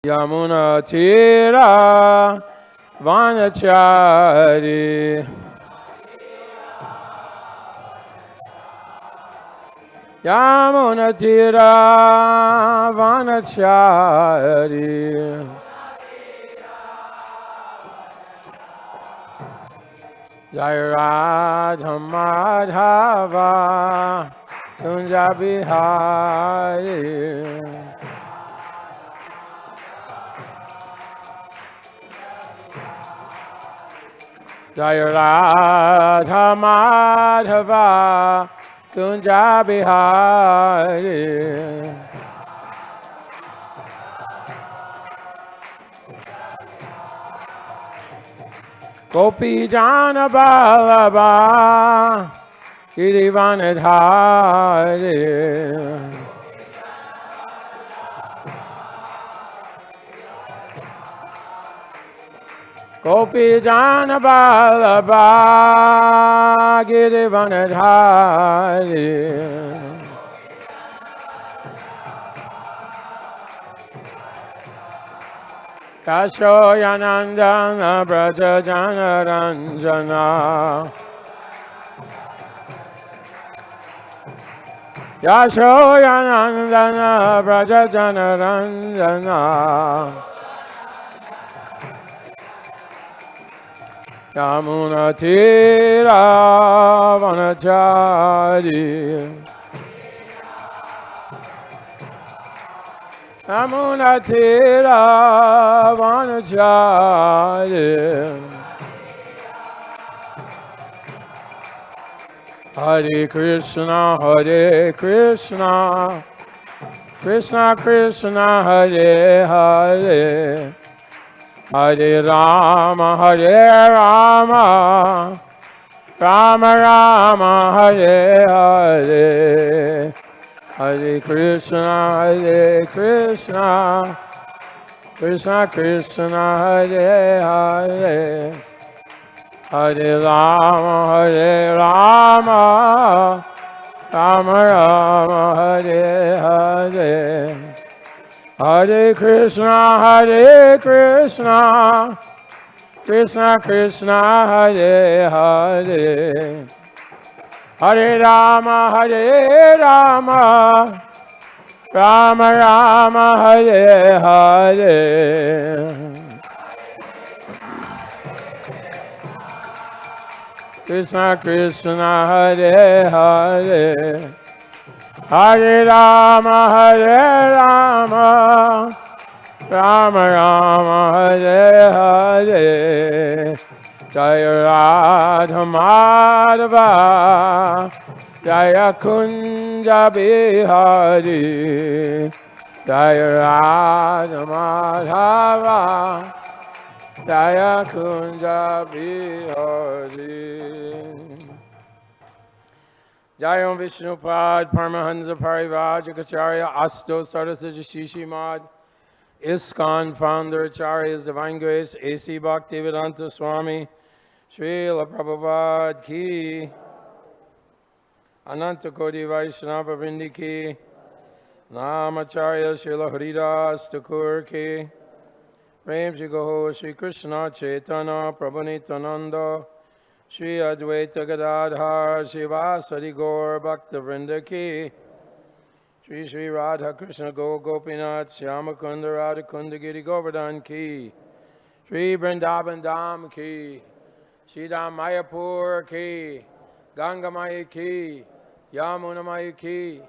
Yamuna Tira Vanachari Yamuna Tira Vanachari Jai Radha Madhava Kunja Bihari Jai Radha Madhava Kunja Bihari Gopi Jana Balaba Girivanadhari Gopi Jana Balaba Girivanadhari Kashoyanandana Braja Jana Ranjana Yashoyanandana Braja Jana Ranjana Yamuna Tira Vanachari Yamuna Tira Vanachari Hare Krishna Krishna Krishna Hare Hare Hare Rama Rama Rama Hare Hare Hare Krishna Krishna Krishna Hare Hare Hare Rama Rama Rama Hare Hare Hare Krishna Krishna Krishna Hare Hare Hare Rama Rama Rama Hare Hare Krishna Krishna Hare Hare Hare Rama Rama Rama Hare Hare Jaya Radha Madhava Jaya Kunja Bihari Jaya Radha Madhava Jaya Kunja Bihari Jayam Vishnupad Paramahansa Parivajikacharya Asto Saraswati Shishi Mad ISKCON founder Acharya His Divine Grace A.C. Bhaktivedanta Swami Srila Prabhupada Ki Ananta Koti Vaishnava Vrindi Ki Namacharya Srila Haridas Thakur Ki Prem Ji Gaho Shri Krishna Chaitanya Prabhu Nityananda Shri Advaita Gadadhar Shivasari Gaur Bhakta Vrinda Ki Shri Shri Radha Krishna Go Gopinath Shyama Kunda Radha Kunda Giri Govardhan Ki Shri Vrindavan Dham Ki Shri Dham Mayapur Ki Ganga Maya Ki Yamuna Maya Ki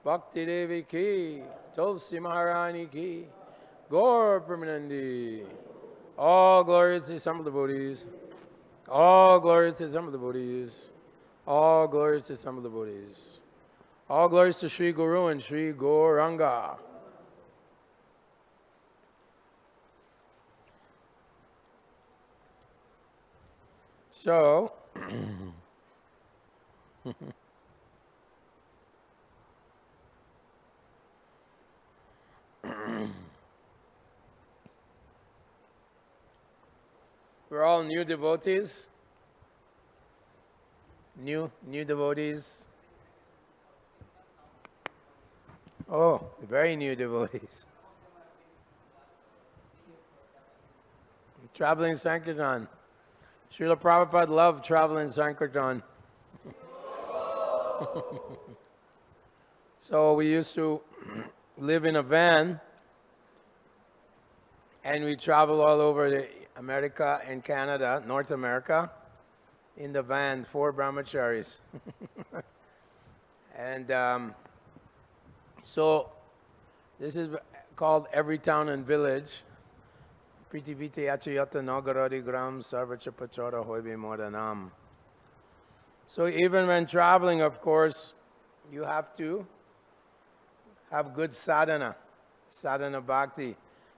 Bhakti Devi Ki Tulsi Maharani Ki Gaur Brahmanandi. All glories to some of the Buddhis. All glories to some of the Buddhis. All glories to some of the Buddhis. All glories to Sri Guru and Sri Gauranga. So, we're all new devotees. New devotees. Oh, very new devotees. Traveling sankirtan. Srila Prabhupada loved traveling sankirtan. So we used to live in a van, and we travel all over America and Canada, North America, in the van, 4 brahmacharis. And so this is called Every Town and Village. Pritivite achayata nagaradi gram sarvacha pachara hoibe modanam. So even when traveling, of course, you have to have good sadhana, sadhana bhakti.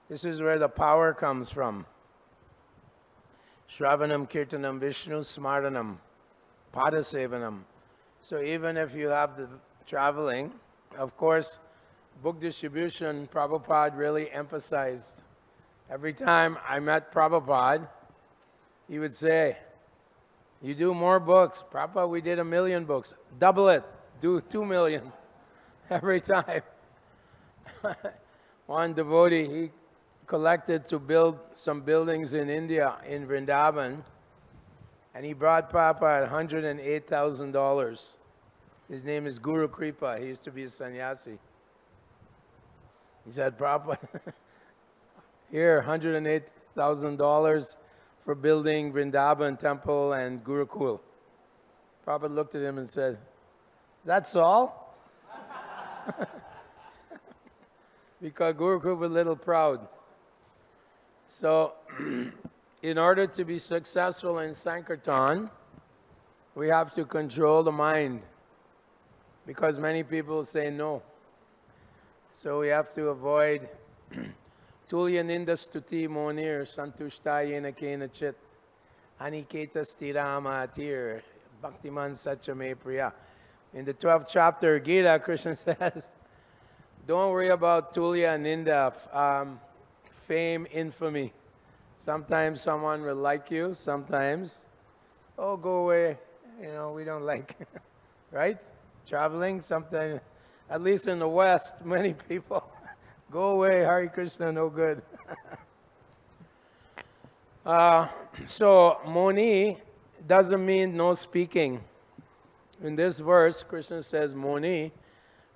This is where the power comes from. Shravanam kirtanam Vishnu smaranam padasevanam. So even if you have the traveling, of course, book distribution, Prabhupada really emphasized. Every time I met Prabhupada, he would say, you do more books. Prabhupada, we did 1 million books. Double it. Do 2 million every time. One devotee, he collected to build some buildings in India, in Vrindavan, and he brought Prabhupada $108,000. His name is Guru Kripa. He used to be a sannyasi. He said, Prabhupada, here, $108,000 for building Vrindavan temple and Gurukul. Prabhupada looked at him and said, that's all? Because Gurukul was a little proud. So, in order to be successful in Sankirtan, we have to control the mind. Because many people say no. So we have to avoid Tulya ninda stuti monir santushtayena kena chit aniketa stirama atir bhaktiman sachame priya. In the 12th chapter Gita, Krishna says, don't worry about Tulya ninda, fame, infamy. Sometimes someone will like you, sometimes, oh, go away, we don't like, right? Traveling, sometimes, at least in the West, many people, go away, Hare Krishna, no good. So, Moni doesn't mean no speaking. In this verse, Krishna says Moni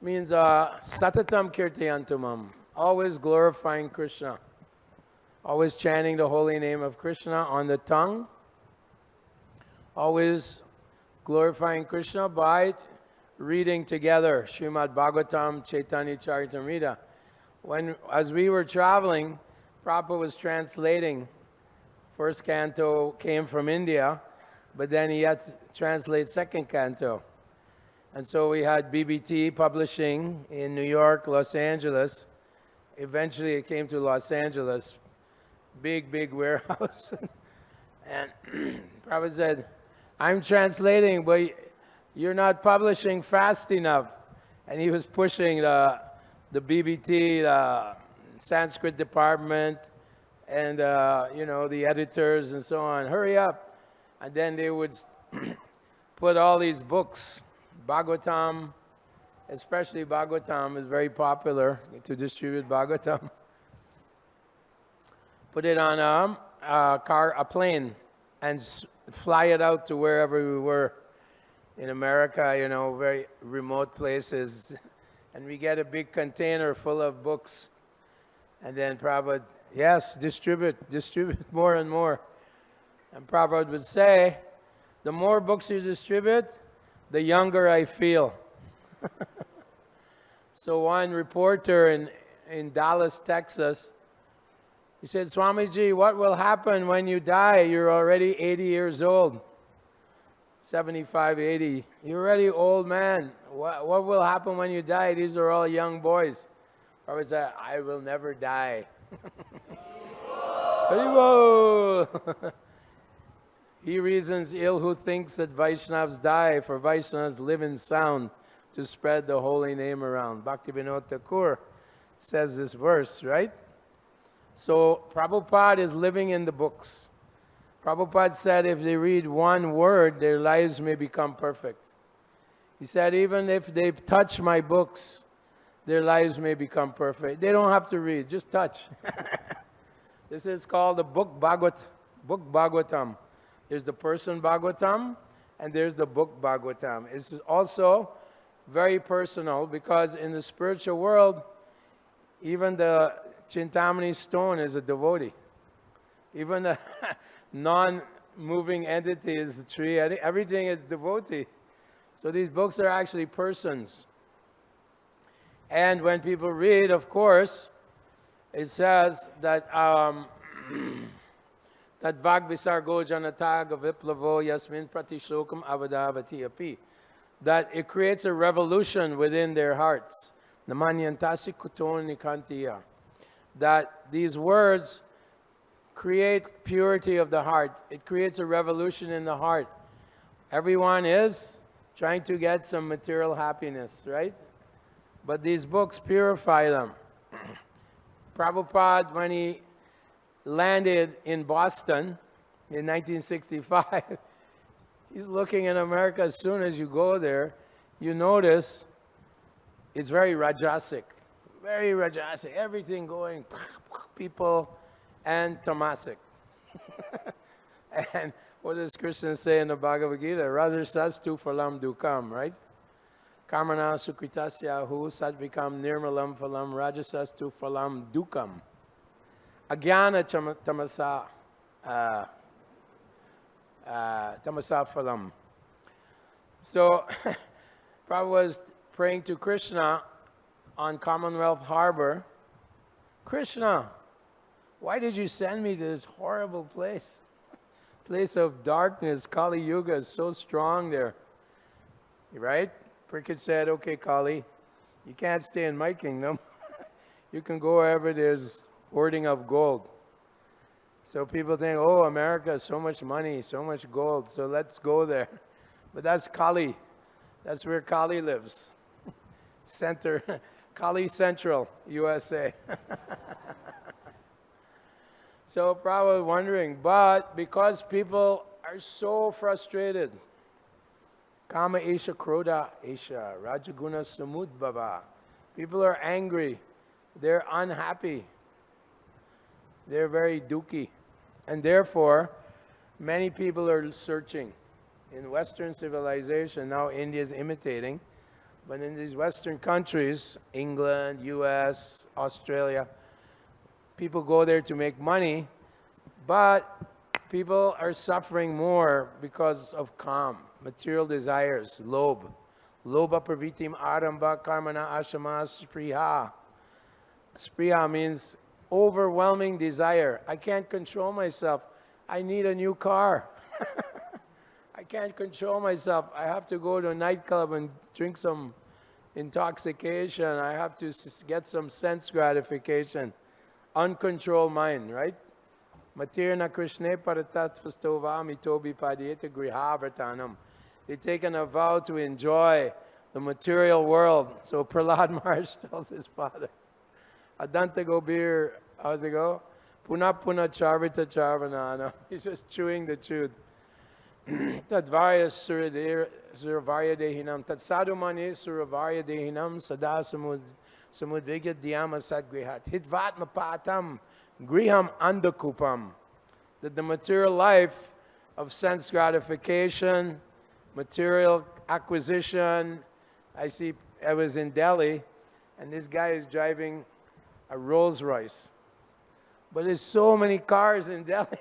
means satatam kirtayantumam, always glorifying Krishna, always chanting the holy name of Krishna on the tongue, always glorifying Krishna by reading together Srimad Bhagavatam, Chaitanya Charitamrita. As we were traveling, Prabhupada was translating. First canto came from India, but then he had to translate second canto. And so we had BBT publishing in New York, Los Angeles. Eventually it came to Los Angeles. Big warehouse. And Prabhupada said, I'm translating, but you're not publishing fast enough. And he was pushing the BBT, the Sanskrit department, and the editors and so on. Hurry up. And then they would put all these books. Bhagavatam, especially Bhagavatam, is very popular to distribute Bhagavatam. Put it on a plane, and fly it out to wherever we were in America, very remote places. And we get a big container full of books. And then Prabhupada, yes, distribute more and more. And Prabhupada would say, the more books you distribute, the younger I feel. So one reporter in Dallas, Texas, he said, Swamiji, what will happen when you die? You're already 80 years old. 75, 80. You're already old man. What will happen when you die? These are all young boys. Prabhupada said, I will never die. Haribol! He reasons ill who thinks that Vaishnavas die, for Vaishnavas live in sound to spread the holy name around. Bhaktivinoda Thakur says this verse, right? So Prabhupada is living in the books. Prabhupada said if they read one word, their lives may become perfect. He said even if they touch my books, their lives may become perfect. They don't have to read, just touch. This is called the book Bhagavatam. There's the person Bhagavatam, and there's the book Bhagavatam. It's also very personal because in the spiritual world, even the Chintamani stone is a devotee. Even the non-moving entity is the tree. Everything is devotee. So these books are actually persons. And when people read, of course, it says that that Vagvisargo Janataga Viplavo Yasmin Pratishlokam Avadavati Api, that it creates a revolution within their hearts. Namanyantasi Kuton Nikantiya. That these words create purity of the heart. It creates a revolution in the heart. Everyone is trying to get some material happiness, right? But these books purify them. Prabhupada, when he landed in Boston in 1965, he's looking in America. As soon as you go there, you notice it's very rajasic. Very rajasic. Everything going, people, and tamasic. And what does Krishna say in the Bhagavad Gita? Rajasastu phalam dukam, right? Karmana sukritasya hu sat become nirmalam phalam rajasastu phalam dukam. Agyana tamasa tamasa phalam. So, Prabhupada was praying to Krishna on Commonwealth Harbor. Krishna, why did you send me to this horrible place? Place of darkness. Kali Yuga is so strong there. Right? Parikshit said, okay, Kali, you can't stay in my kingdom. You can go wherever there's hoarding of gold. So people think, oh, America, so much money, so much gold, so let's go there. But that's Kali. That's where Kali lives. Center, Kali Central, USA. So Prabhupada was wondering, but because people are so frustrated, Kama Esha Krodha Esha, Rajaguna Samudbhava. People are angry. They're unhappy. They're very dukhi. And therefore, many people are searching. In Western civilization, now India is imitating, but in these Western countries, England, US, Australia, people go there to make money, but people are suffering more because of kam, material desires, lob. Loba pravitim aramba karmana ashama spriha. Spriha means overwhelming desire. I can't control myself. I need a new car. I can't control myself. I have to go to a nightclub and drink some intoxication. I have to get some sense gratification. Uncontrolled mind, right? Matirna Krishne paratattvastova mitobi padiyeta grihavratanam. They've taken a vow to enjoy the material world. So Prahlad Maharaj tells his father, Adanta Gobir, how's it go? Puna puna charvita charvanana. He's just chewing the chewed. Tadvarya suravarya dehinam. Tatsadumani suravarya dehinam sada samudvigya dhyama sadgrihat. Hitvat mapatam griham andakupam. That the material life of sense gratification, material acquisition. I was in Delhi, and this guy is driving a Rolls Royce. But there's so many cars in Delhi.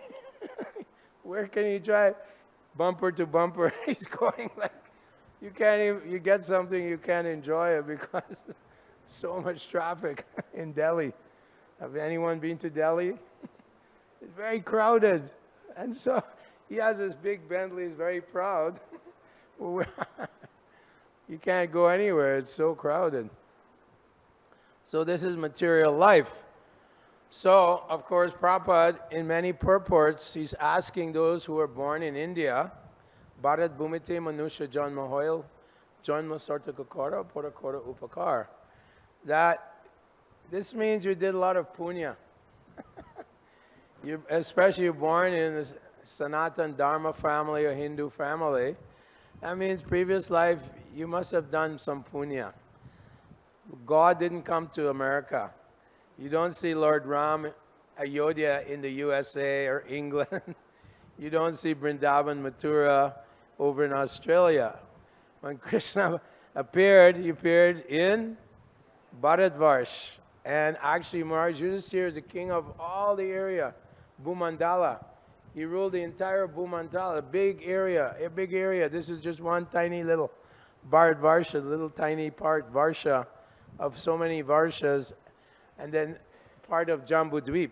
Where can he drive? Bumper to bumper. He's going like, you can't even, you get something, you can't enjoy it because so much traffic in Delhi. Have anyone been to Delhi? It's very crowded. And so he has this big Bentley, he's very proud. You can't go anywhere, it's so crowded. So this is material life. So, of course, Prabhupada, in many purports, he's asking those who are born in India, Bharat Bhumite Manusha Janma Hoil, Janma Sartakakara, Parakara Upakar, that this means you did a lot of punya. Especially you're born in a Sanatan Dharma family or Hindu family. That means previous life, you must have done some punya. God didn't come to America. You don't see Lord Ram Ayodhya in the USA or England. You don't see Vrindavan Mathura over in Australia. When Krishna appeared, he appeared in Bharatvarsh. And actually Maharaj Yudhisthira is the king of all the area, Bhumandala. He ruled the entire Bhumandala, a big area. This is just one tiny little Bharatvarsha, little tiny part, Varsha, of so many Varshas, and then part of Jambudvip.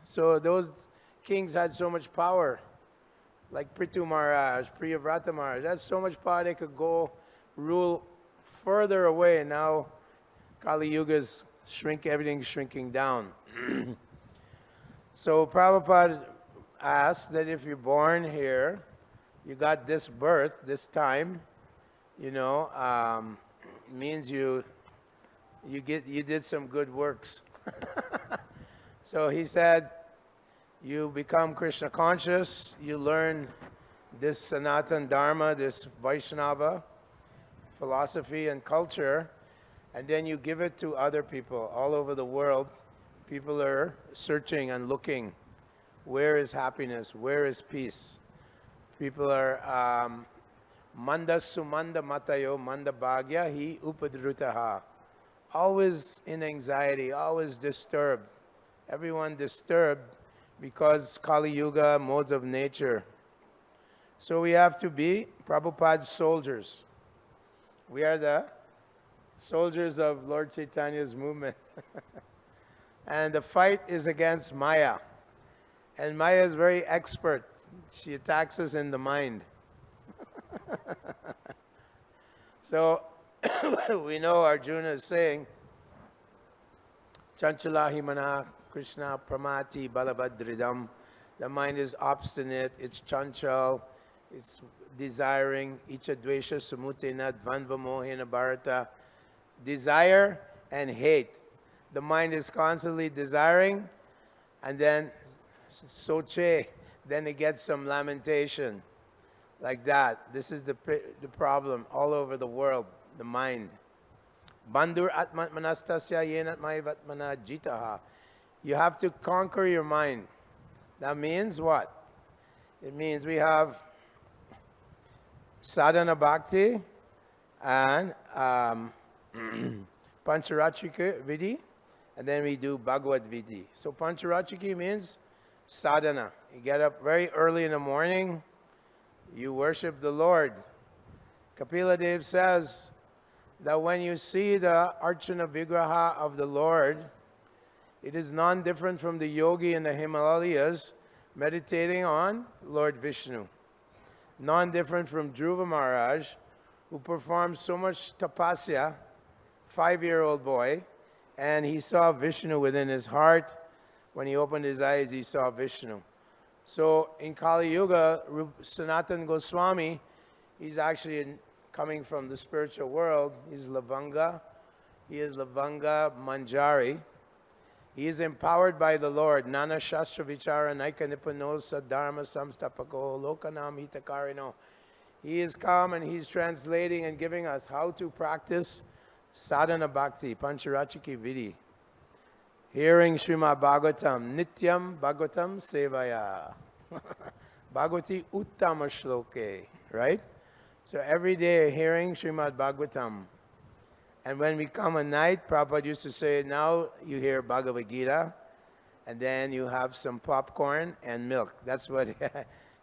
So those kings had so much power, like Prithu Maharaj, Priyavrata Maharaj. That's so much power they could go rule further away. And now Kali Yuga's everything's shrinking down. So Prabhupada asked that if you're born here, you got this birth, this time, means you did some good works. So he said, you become Krishna conscious, you learn this Sanatan Dharma, this Vaishnava philosophy and culture, and then you give it to other people all over the world. People are searching and looking. Where is happiness? Where is peace? People are manda sumanda matayo manda bhagya hi upadrutaha. Always in anxiety, always disturbed. Everyone disturbed because Kali Yuga, modes of nature. So we have to be Prabhupada's soldiers. We are the soldiers of Lord Chaitanya's movement. And the fight is against Maya. And Maya is very expert. She attacks us in the mind. So we know Arjuna is saying, Chanchalahi mana Krishna pramati balabhadridam. The mind is obstinate, it's chanchal, it's desiring, icha dvesha samutena dvanva mohena bharata. Desire and hate. The mind is constantly desiring, and then soche, then it gets some lamentation. Like that. This is the problem all over the world, the mind. Bandhur atmat manastasya yenat maivatmana jitaha. You have to conquer your mind. That means what? It means we have sadhana bhakti and pancharachika vidhi, and then we do bhagavad vidhi. So pancharachika means sadhana. You get up very early in the morning, you worship the Lord. Kapila Dev says that when you see the Archana Vigraha of the Lord, it is non-different from the yogi in the Himalayas meditating on Lord Vishnu. Non-different from Dhruva Maharaj, who performed so much tapasya, 5-year-old boy, and he saw Vishnu within his heart. When he opened his eyes, he saw Vishnu. So in Kali Yuga, Sanatan Goswami, he's actually coming from the spiritual world. He's Lavanga. He is Lavanga Manjari. He is empowered by the Lord. Nana Shastra Vichara Naika Nipano Sadharma Samstapako Lokanam Hitakarino. He is come and he's translating and giving us how to practice sadhana bhakti, pancharachiki vidhi. Hearing Srimad Bhagavatam, Nityam Bhagavatam Sevaya. Bhagavati Uttama Shloke, right? So every day hearing Srimad Bhagavatam. And when we come at night, Prabhupada used to say, now you hear Bhagavad Gita, and then you have some popcorn and milk. That's what he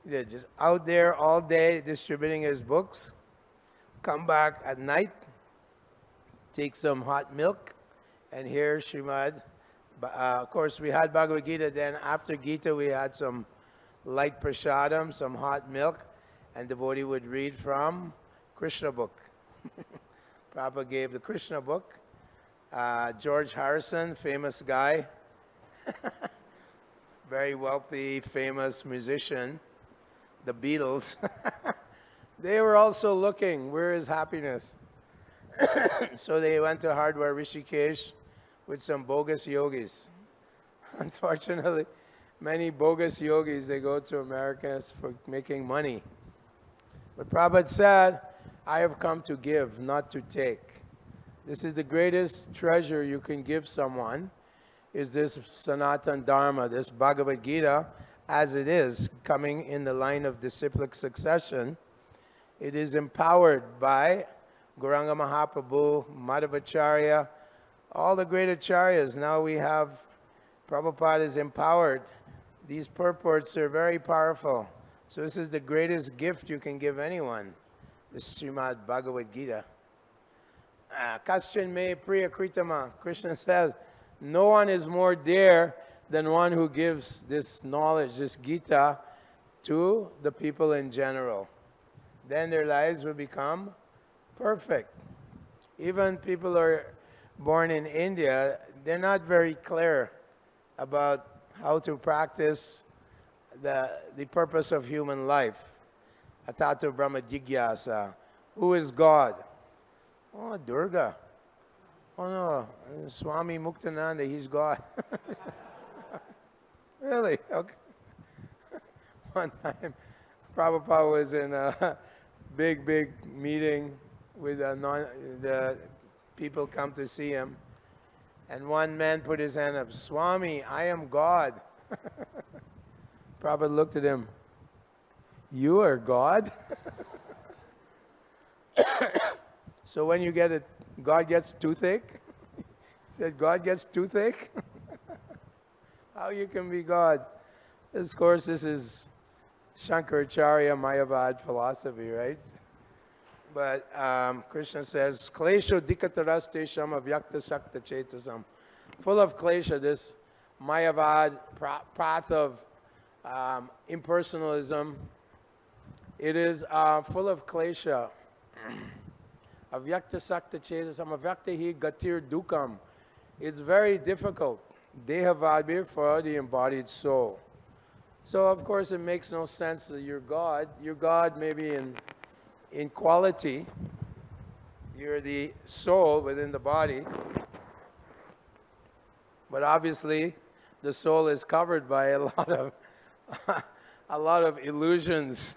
did. Just out there all day distributing his books. Come back at night, take some hot milk, and hear Srimad. Of course, we had Bhagavad Gita. Then after Gita, we had some light prasadam, some hot milk, and the devotee would read from Krishna book. Prabhupada gave the Krishna book. George Harrison, famous guy, very wealthy, famous musician, the Beatles. They were also looking, where is happiness? So they went to Hardware Rishikesh with some bogus yogis. Unfortunately, many bogus yogis, they go to America for making money. But Prabhupada said, I have come to give, not to take. This is the greatest treasure you can give someone, is this Sanatan Dharma, this Bhagavad Gita, as it is, coming in the line of disciplic succession. It is empowered by Gauranga Mahaprabhu, Madhvacharya, all the great acharyas. Now we have, Prabhupada is empowered. These purports are very powerful. So this is the greatest gift you can give anyone, this Srimad Bhagavad Gita. Kaschin me priya kritama. Krishna says, no one is more dear than one who gives this knowledge, this Gita, to the people in general. Then their lives will become perfect. Even people who are born in India, they're not very clear about how to practice the purpose of human life. Atato Brahma Jigyasa. Who is God? Oh, Durga. Oh no, Swami Muktananda, he's God. Really? Okay. One time, Prabhupada was in a big meeting with the people come to see him. And one man put his hand up, Swami, I am God. Prabhupada looked at him, you are God? So when you get it, God gets toothache? He said, God gets toothache? How you can be God? Of course, this is Shankaracharya Mayavad philosophy, right? But Krishna says, Klesho dikataraste avyakta sakta chetasam. Full of klesha, this Mayavad path of impersonalism. It is full of klesha. Avyakta sakta chetasam, avyakta hi gatir dukam. It's very difficult. Dehavadbir for the embodied soul. So of course it makes no sense that you're God. You're God maybe in quality. You're the soul within the body. But obviously the soul is covered by a lot of illusions.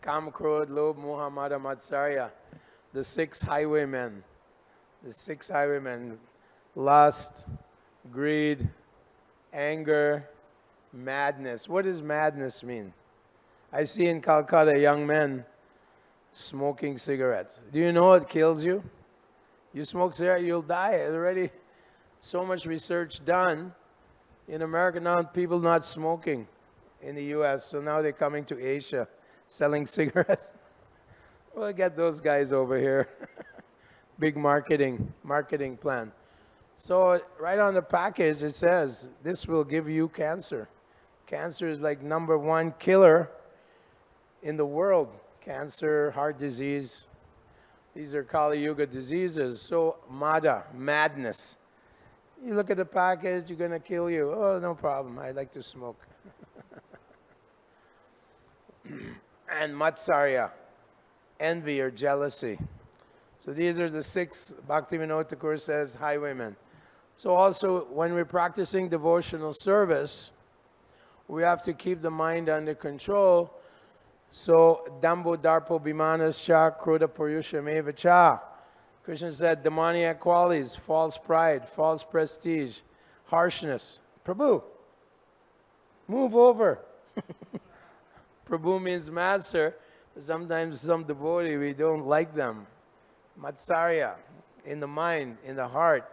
Kam, Krodh, Lobh, Moha, Mada, Matsarya. The six highwaymen. The six highwaymen. Lust, greed, anger, madness. What does madness mean? I see in Calcutta young men smoking cigarettes. Do you know what kills you? You smoke cigarette, you'll die. There's already so much research done. In America now, people not smoking in the US, so now they're coming to Asia, selling cigarettes. We'll get those guys over here. Big marketing plan. So right on the package it says, this will give you cancer. Cancer is like #1 killer in the world. Cancer, heart disease. These are Kali Yuga diseases. So madness. You look at the package, you're going to kill you. Oh, no problem. I like to smoke. And Matsarya, envy or jealousy. So these are the 6, Bhaktivinoda Thakur says, highwaymen. So also, when we're practicing devotional service, we have to keep the mind under control. So, Dambo Darpo Bimanascha Krodha Purusham Cha. Krishna said, demoniac qualities, false pride, false prestige, harshness. Prabhu, move over. Prabhu means master. Sometimes some devotee, we don't like them. Matsarya, in the mind, in the heart.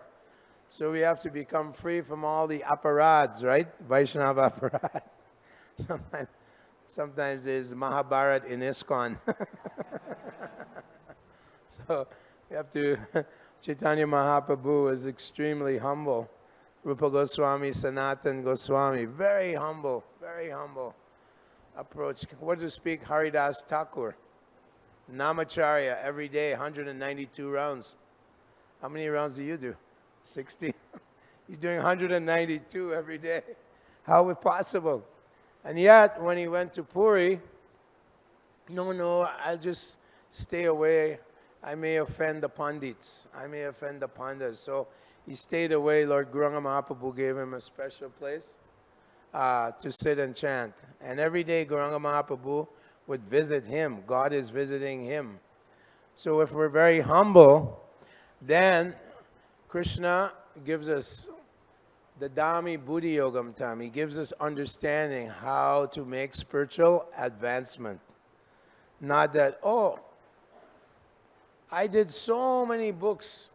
So we have to become free from all the aparads, right? Vaishnava aparad. Sometimes there's Mahabharat in ISKCON. So we have to, Chaitanya Mahaprabhu is extremely humble. Rupa Goswami, Sanatan Goswami, very humble approach. What to speak? Haridas Thakur. Namacharya every day, 192 rounds. How many rounds do you do? 60? You're doing 192 every day. How is it possible? And yet, when he went to Puri, no, I'll just stay away. I may offend the Pandits. I may offend the Pandas. So he stayed away. Lord Gauranga Mahaprabhu gave him a special place to sit and chant. And every day, Gauranga Mahaprabhu would visit him. God is visiting him. So if we're very humble, then Krishna gives us the Dhammi Buddhi Yogam time. He gives us understanding how to make spiritual advancement. Not that, oh, I did so many books,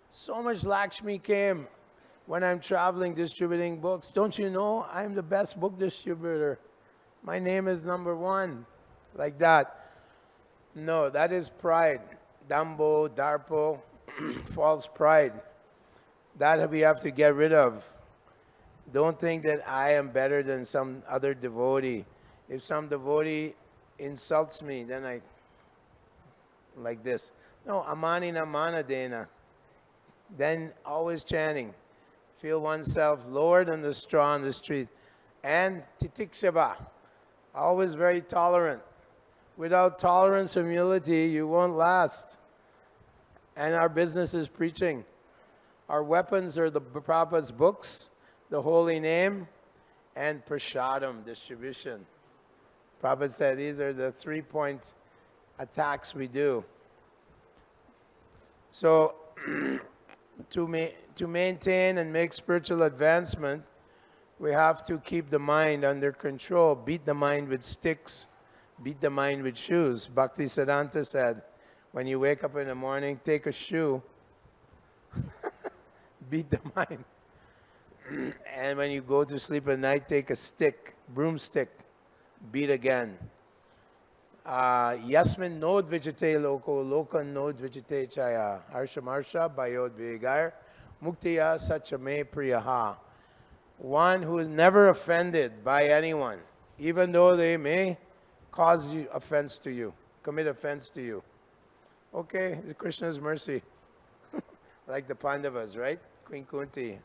so much Lakshmi came when I'm traveling distributing books. Don't you know I'm the best book distributor? My name is number one. Like that. No, that is pride. Dambo, Darpo, false pride. That we have to get rid of. Don't think that I am better than some other devotee. If some devotee insults me, then I, like this. No, amani na mana dena. Then always chanting. Feel oneself lower than the straw on the street. And titikshava. Always very tolerant. Without tolerance and humility, you won't last. And our business is preaching. Our weapons are the Prabhupada's books, the holy name, and prashadam, distribution. Prabhupada said these are the 3-point attacks we do. So, to maintain and make spiritual advancement, we have to keep the mind under control, beat the mind with sticks, beat the mind with shoes. Bhakti Siddhanta said, when you wake up in the morning, take a shoe, beat the mind. And when you go to sleep at night, take a stick, broomstick, beat again. Yasmin nod vijate loko, loka nod vijate chaya, harsha marsha bayod vigar, muktiya sachame priyaha. One who is never offended by anyone, even though they may cause you offense to you, commit offense to you. Okay, Krishna's mercy. Like the Pandavas, right? Queen Kunti.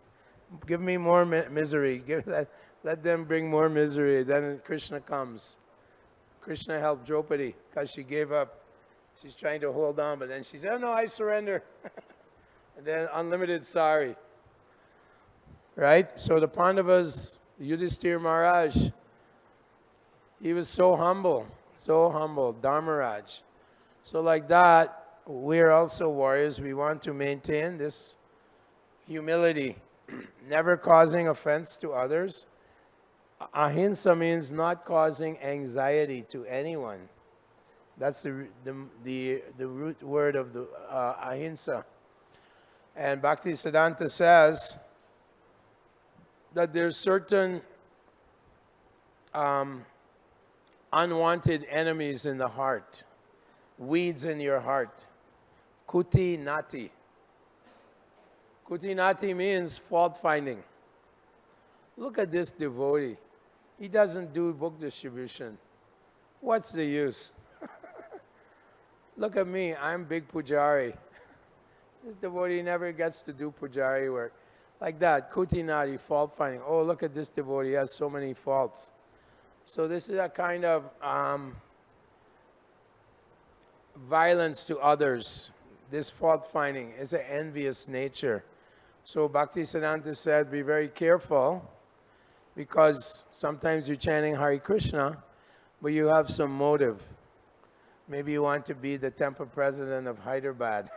Give me more misery. Let them bring more misery. Then Krishna comes. Krishna helped Draupadi because she gave up. She's trying to hold on, but then she said, oh no, I surrender. And then unlimited sorry. Right? So the Pandavas, Yudhishthira Maharaj, he was so humble, Dharmaraj. So like that, we're also warriors. We want to maintain this humility, never causing offense to others. Ahimsa means not causing anxiety to anyone. That's the root word of the ahimsa. And Bhakti Siddhanta says that there's certain unwanted enemies in the heart, weeds in your heart. Kuti nati. Kuti nati means fault finding. Look at this devotee. He doesn't do book distribution. What's the use? Look at me, I'm big pujari. This devotee never gets to do pujari work. Like that, kuti nati, fault finding. Oh, look at this devotee, he has so many faults. So this is a kind of violence to others. This fault finding is an envious nature. So Bhakti Siddhanta said, be very careful, because sometimes you're chanting Hare Krishna, but you have some motive. Maybe you want to be the temple president of Hyderabad.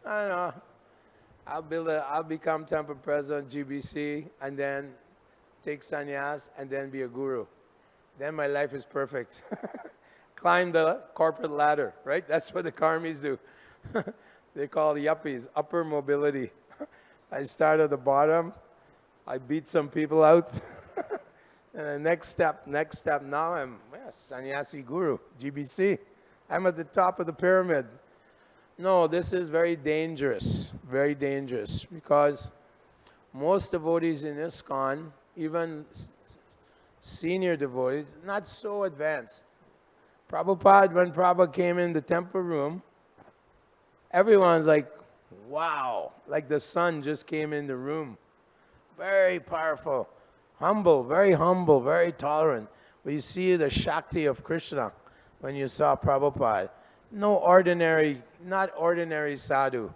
I don't know. I'll become temple president, GBC, and then take sannyas, and then be a guru. Then my life is perfect. Climb the corporate ladder, right? That's what the karmis do. They call the yuppies, upper mobility. I start at the bottom, I beat some people out, and the next step, now I'm sannyasi guru, GBC. I'm at the top of the pyramid. No, this is very dangerous, because most devotees in ISKCON, even senior devotees, not so advanced. Prabhupada, when Prabhupada came in the temple room, everyone's like, wow, like the sun just came in the room. Very powerful, very tolerant. But you see the Shakti of Krishna when you saw Prabhupada. Not ordinary sadhu,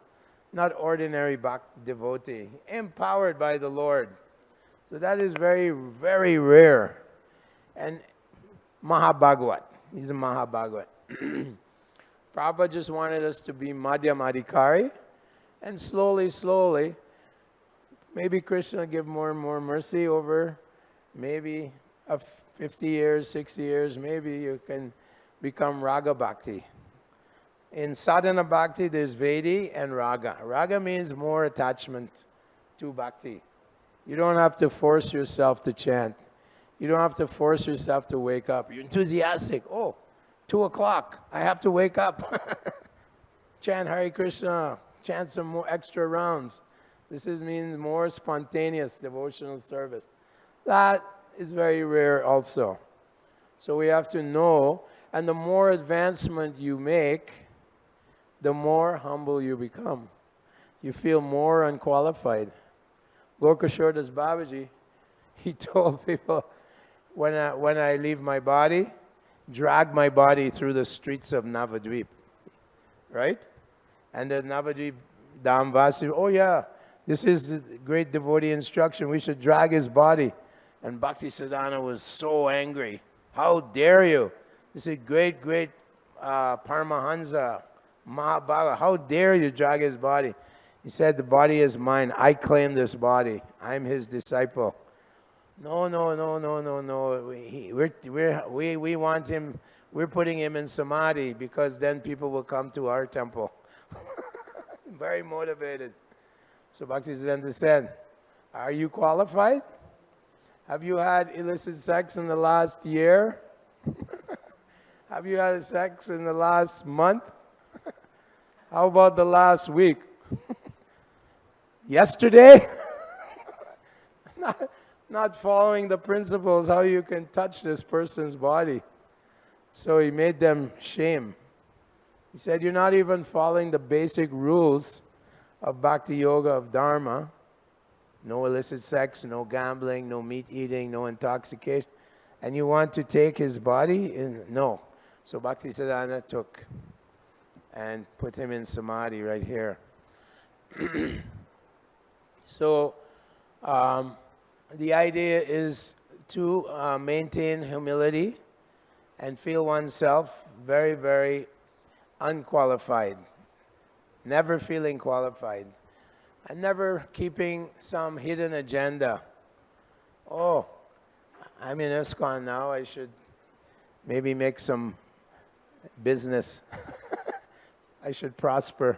not ordinary bhakti devotee, empowered by the Lord. So that is very, very rare. And Mahabhagavad, he's a Mahabhagavad. Prabhupada just wanted us to be Madhyamadikari, and slowly, Maybe Krishna give more and more mercy over maybe 50 years, 60 years, maybe you can become Raga Bhakti. In Sadhana Bhakti, there's Vedi and Raga. Raga means more attachment to Bhakti. You don't have to force yourself to chant. You don't have to force yourself to wake up. You're enthusiastic. Oh, 2 o'clock, I have to wake up. Chant Hare Krishna, chant some more extra rounds. This means more spontaneous devotional service. That is very rare also. So we have to know, and the more advancement you make, the more humble you become. You feel more unqualified. Gokashore Das Babaji, he told people, when I leave my body, drag my body through the streets of Navadvip. Right? And the Navadvip Dhamvasi, oh yeah, this is great devotee instruction. We should drag his body. And Bhaktisiddhanta was so angry. How dare you? This is great Paramahansa, Mahabhaga. How dare you drag his body? He said, the body is mine. I claim this body. I'm his disciple. No. We want him. We're putting him in samadhi because then people will come to our temple. Very motivated. So Bhaktisiddhanta said, are you qualified? Have you had illicit sex in the last year? Have you had sex in the last month? How about the last week? Yesterday? Not following the principles, how you can touch this person's body. So he made them shame. He said, you're not even following the basic rules of Bhakti Yoga, of Dharma. No illicit sex, no gambling, no meat eating, no intoxication. And you want to take his body? No. So Bhaktisiddhanta took and put him in samadhi right here. So the idea is to maintain humility and feel oneself very, very unqualified. Never feeling qualified. And never keeping some hidden agenda. Oh, I'm in ISKCON now, I should maybe make some business. I should prosper.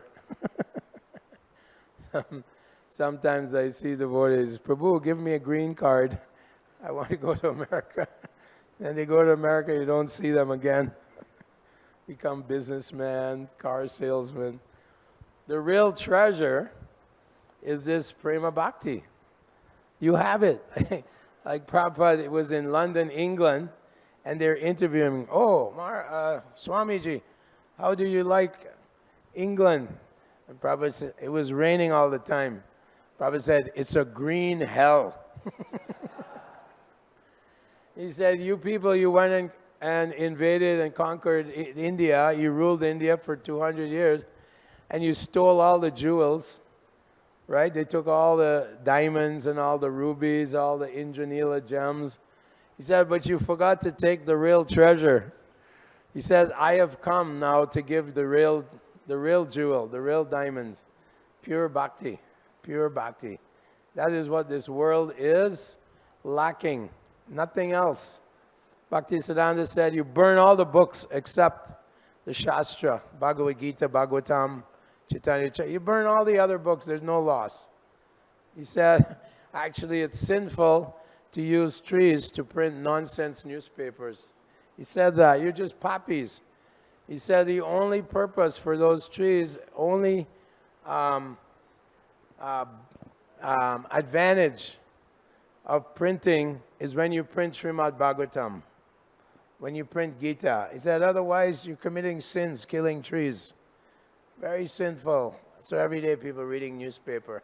Sometimes I see devotees, Prabhu, give me a green card. I want to go to America. Then they go to America, you don't see them again. Become businessman, car salesman. The real treasure is this prema bhakti. You have it. Like Prabhupada was in London, England, and they're interviewing him. Oh, Swamiji, how do you like England? And Prabhupada said, it was raining all the time. Prabhupada said, it's a green hell. He said, you people, you went and invaded and conquered India. You ruled India for 200 years, and you stole all the jewels. Right? They took all the diamonds and all the rubies, all the Indranila gems. He said, but you forgot to take the real treasure. He says, I have come now to give the real jewel, the real diamonds. Pure bhakti. Pure bhakti. That is what this world is lacking. Nothing else. Bhaktisiddhanta said, you burn all the books except the Shastra, Bhagavad Gita, Bhagavatam, you burn all the other books, there's no loss. He said, actually it's sinful to use trees to print nonsense newspapers. He said that, you're just poppies. He said the only purpose for those trees, only advantage of printing is when you print Srimad Bhagavatam, when you print Gita. He said otherwise you're committing sins, killing trees. Very sinful. So every day people reading newspaper.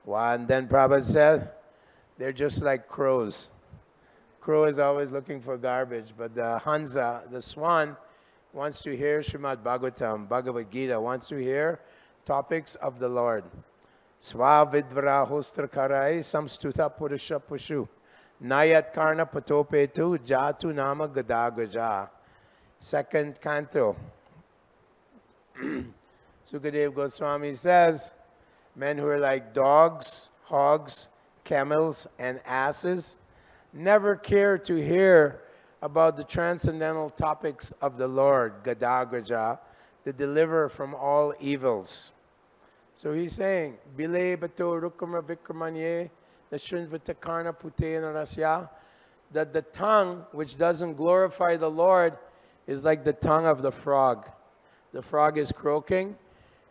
And then Prabhupada said, they're just like crows. Crow is always looking for garbage, but the Hansa, the swan, wants to hear Srimad Bhagavatam, Bhagavad Gita, wants to hear topics of the Lord. Sva vidvara hostra karai samstuta purusha pushu. Nayat karna patopetu jatu nama gadagaja. Second canto. Sukadev Goswami says, Men who are like dogs, hogs, camels, and asses never care to hear about the transcendental topics of the Lord, Gadagraja, the deliverer from all evils. So he's saying, Bile bato rukama vikramanye, the shunvatakarna putena rasya, that the tongue which doesn't glorify the Lord is like the tongue of the frog. The frog is croaking,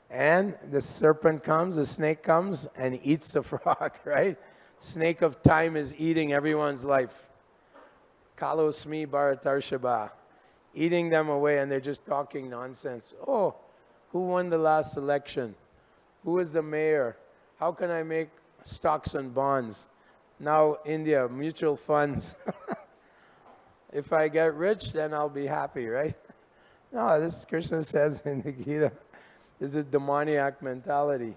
and the serpent comes, the snake comes, and eats the frog, right? Snake of time is eating everyone's life. Kalosmi Bharatarshaba, eating them away, and they're just talking nonsense. Oh, who won the last election? Who is the mayor? How can I make stocks and bonds? Now, India, mutual funds. If I get rich, then I'll be happy, right? No, this Krishna says in the Gita, this is a demoniac mentality.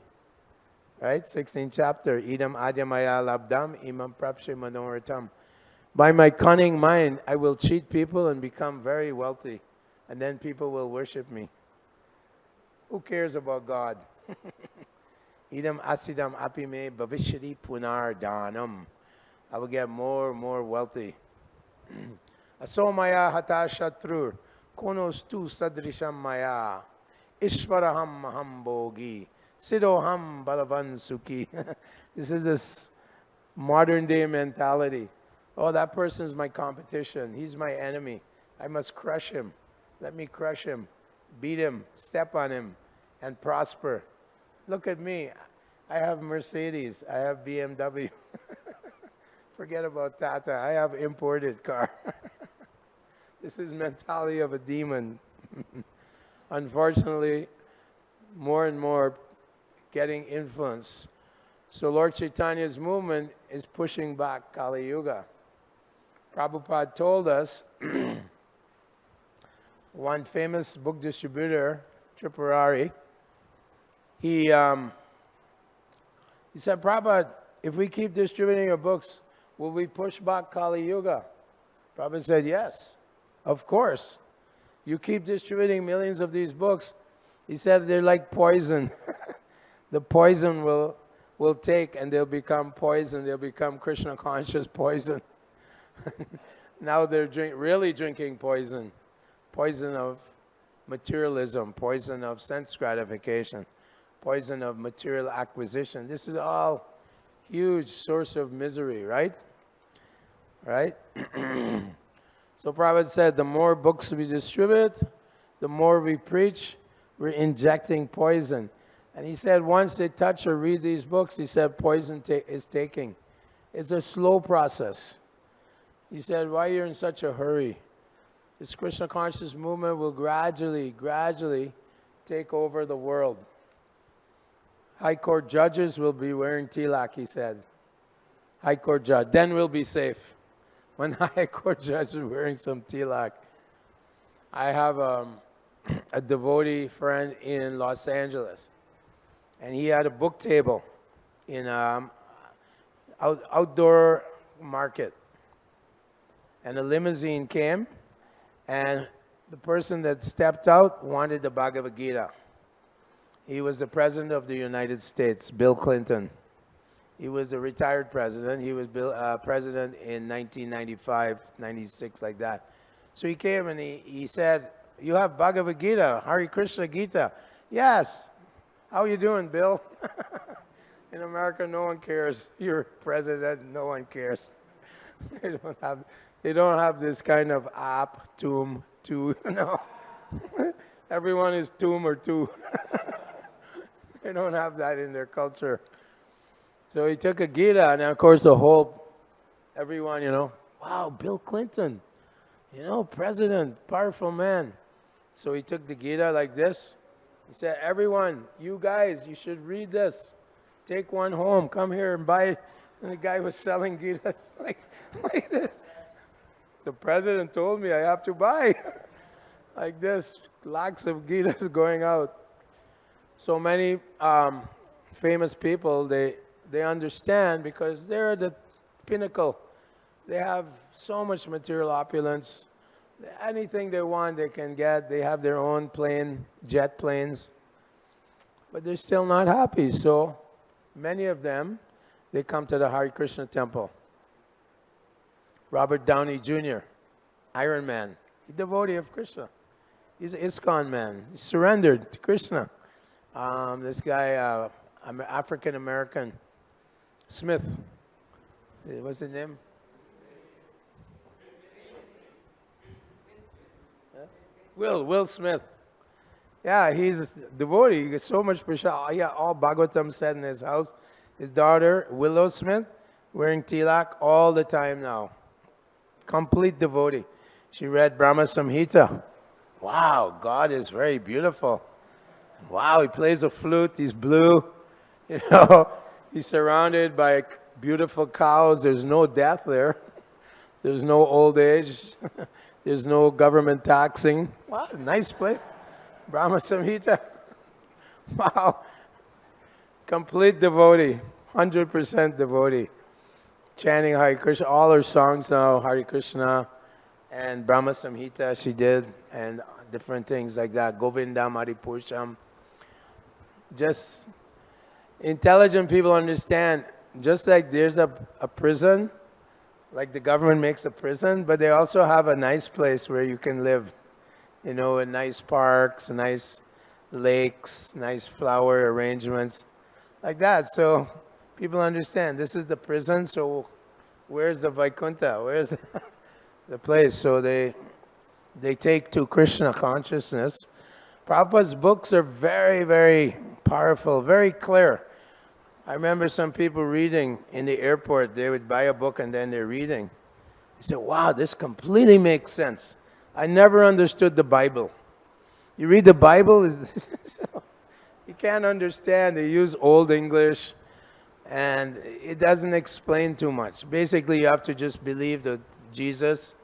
Right? 16th chapter, Idam Adyamaya Labdam, Imam Prapshe Manoratam. By my cunning mind, I will cheat people and become very wealthy. And then people will worship me. Who cares about God? Idam asidam apime bhavishri punar danam. I will get more and more wealthy. Asomaya hata shatrur konostu sadrisham maya ishvaraham maham bogi sidoham balavan sukhi. This is this modern day mentality. Oh, that person is my competition. He's my enemy. I must crush him. Let me crush him, beat him, step on him, and prosper. Look at me. I have Mercedes. I have BMW. Forget about Tata. I have imported car. This is mentality of a demon. Unfortunately, more and more getting influence. So Lord Chaitanya's movement is pushing back Kali Yuga. Prabhupada told us, one famous book distributor, Tripurari, he said, Prabhupada, if we keep distributing your books, will we push back Kali Yuga? Prabhupada said, yes, of course. You keep distributing millions of these books. He said they're like poison. The poison will take and they'll become poison. They'll become Krishna conscious poison. Now they're really drinking poison. Poison of materialism, poison of sense gratification, poison of material acquisition. This is all huge source of misery, right? Right? So Prabhupada said, the more books we distribute, the more we preach, we're injecting poison. And he said, once they touch or read these books, he said, poison is taking. It's a slow process. He said, why you're in such a hurry? This Krishna conscious movement will gradually take over the world. High court judges will be wearing tilak, he said. High court judge. Then we'll be safe. When high court judge is wearing some tilak. I have a devotee friend in Los Angeles. And he had a book table in outdoor market. And a limousine came, and the person that stepped out wanted the Bhagavad Gita. He was the president of the United States, Bill Clinton. He was a retired president. He was president in 1995, 96, like that. So he came and he said, you have Bhagavad Gita, Hare Krishna Gita. Yes. How you doing, Bill? In America, no one cares. You're president, no one cares. They don't have this kind of app, Toom, two, no. Everyone is Toom or two. They don't have that in their culture. So he took a Gita, and of course everyone, wow, Bill Clinton, president, powerful man. So he took the Gita like this. He said, everyone, you guys, you should read this. Take one home, come here and buy it. And the guy was selling Gitas like this. The president told me I have to buy. Like this, lakhs of Gitas going out. So many famous people, they understand because they're the pinnacle. They have so much material opulence. Anything they want, they can get. They have their own plane, jet planes. But they're still not happy. So many of them, they come to the Hare Krishna temple. Robert Downey Jr., Iron Man, he's a devotee of Krishna. He's an ISKCON man. He surrendered to Krishna. This guy, African-American, Smith, what's his name? Will Smith. Yeah, he's a devotee. He gets so much prasad. Yeah, all Bhagavatam said in his house. His daughter, Willow Smith, wearing tilak all the time now. Complete devotee. She read Brahma Samhita. Wow, God is very beautiful. Wow, he plays a flute. He's blue. You know, he's surrounded by beautiful cows. There's no death there. There's no old age. There's no government taxing. Wow, nice place. Brahma Samhita. Wow. Complete devotee. 100% devotee. Chanting Hare Krishna. All her songs now, Hare Krishna and Brahma Samhita she did, and different things like that. Govindam Haripurusham. Just intelligent people understand, just like there's a prison, like the government makes a prison, but they also have a nice place where you can live, you know, in nice parks, nice lakes, nice flower arrangements, like that. So people understand this is the prison, so where's the Vaikuntha? Where's the place? So they take to Krishna consciousness. Prabhupada's books are very, very powerful, very clear. I remember some people reading in the airport. They would buy a book and then they're reading. They said, wow, this completely makes sense. I never understood the Bible. You read the Bible, you can't understand. They use Old English and it doesn't explain too much. Basically, you have to just believe that Jesus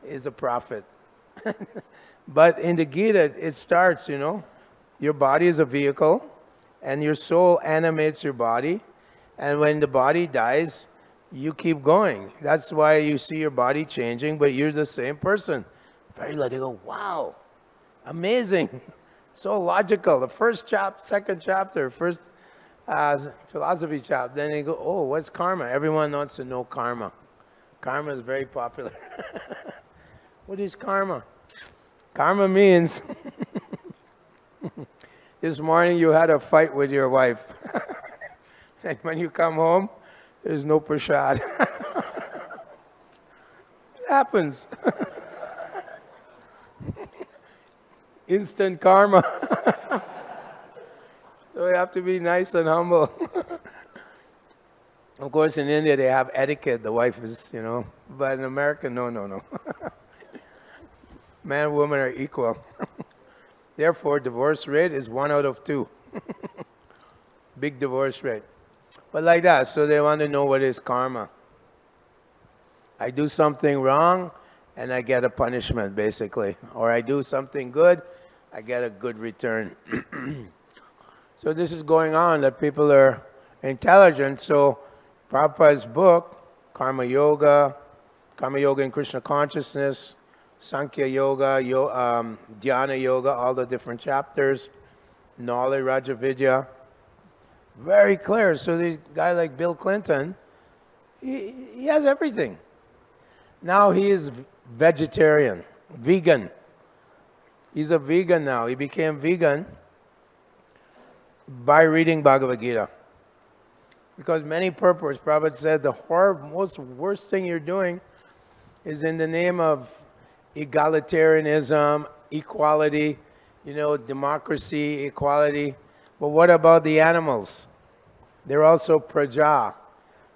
is a prophet. But in the Gita, it starts, you know, your body is a vehicle, and your soul animates your body, and when the body dies, you keep going. That's why you see your body changing, but you're the same person. Very like, they go, wow, amazing, so logical. The first second chapter, first philosophy chapter, then they go, oh, what's karma? Everyone wants to know karma. Karma is very popular. What is karma? Karma means this morning you had a fight with your wife. And when you come home, there's no prasad. It happens. Instant karma. So you have to be nice and humble. Of course, in India, they have etiquette. The wife is, you know, but in America, no. Man and woman are equal. Therefore, divorce rate is 1 out of 2. Big divorce rate. But like that, so they want to know what is karma. I do something wrong, and I get a punishment, basically. Or I do something good, I get a good return. So this is going on, that people are intelligent. So Prabhupada's book, Karma Yoga in Krishna Consciousness, Sankhya Yoga, Dhyana Yoga, all the different chapters, Knowledge, Raja Vidya, very clear. So this guy like Bill Clinton, he has everything. Now he is vegetarian, vegan. He's a vegan now. He became vegan by reading Bhagavad Gita. Because many purpose, Prabhupada said, the worst thing you're doing is in the name of egalitarianism, equality, you know, democracy, equality. But what about the animals? They're also praja.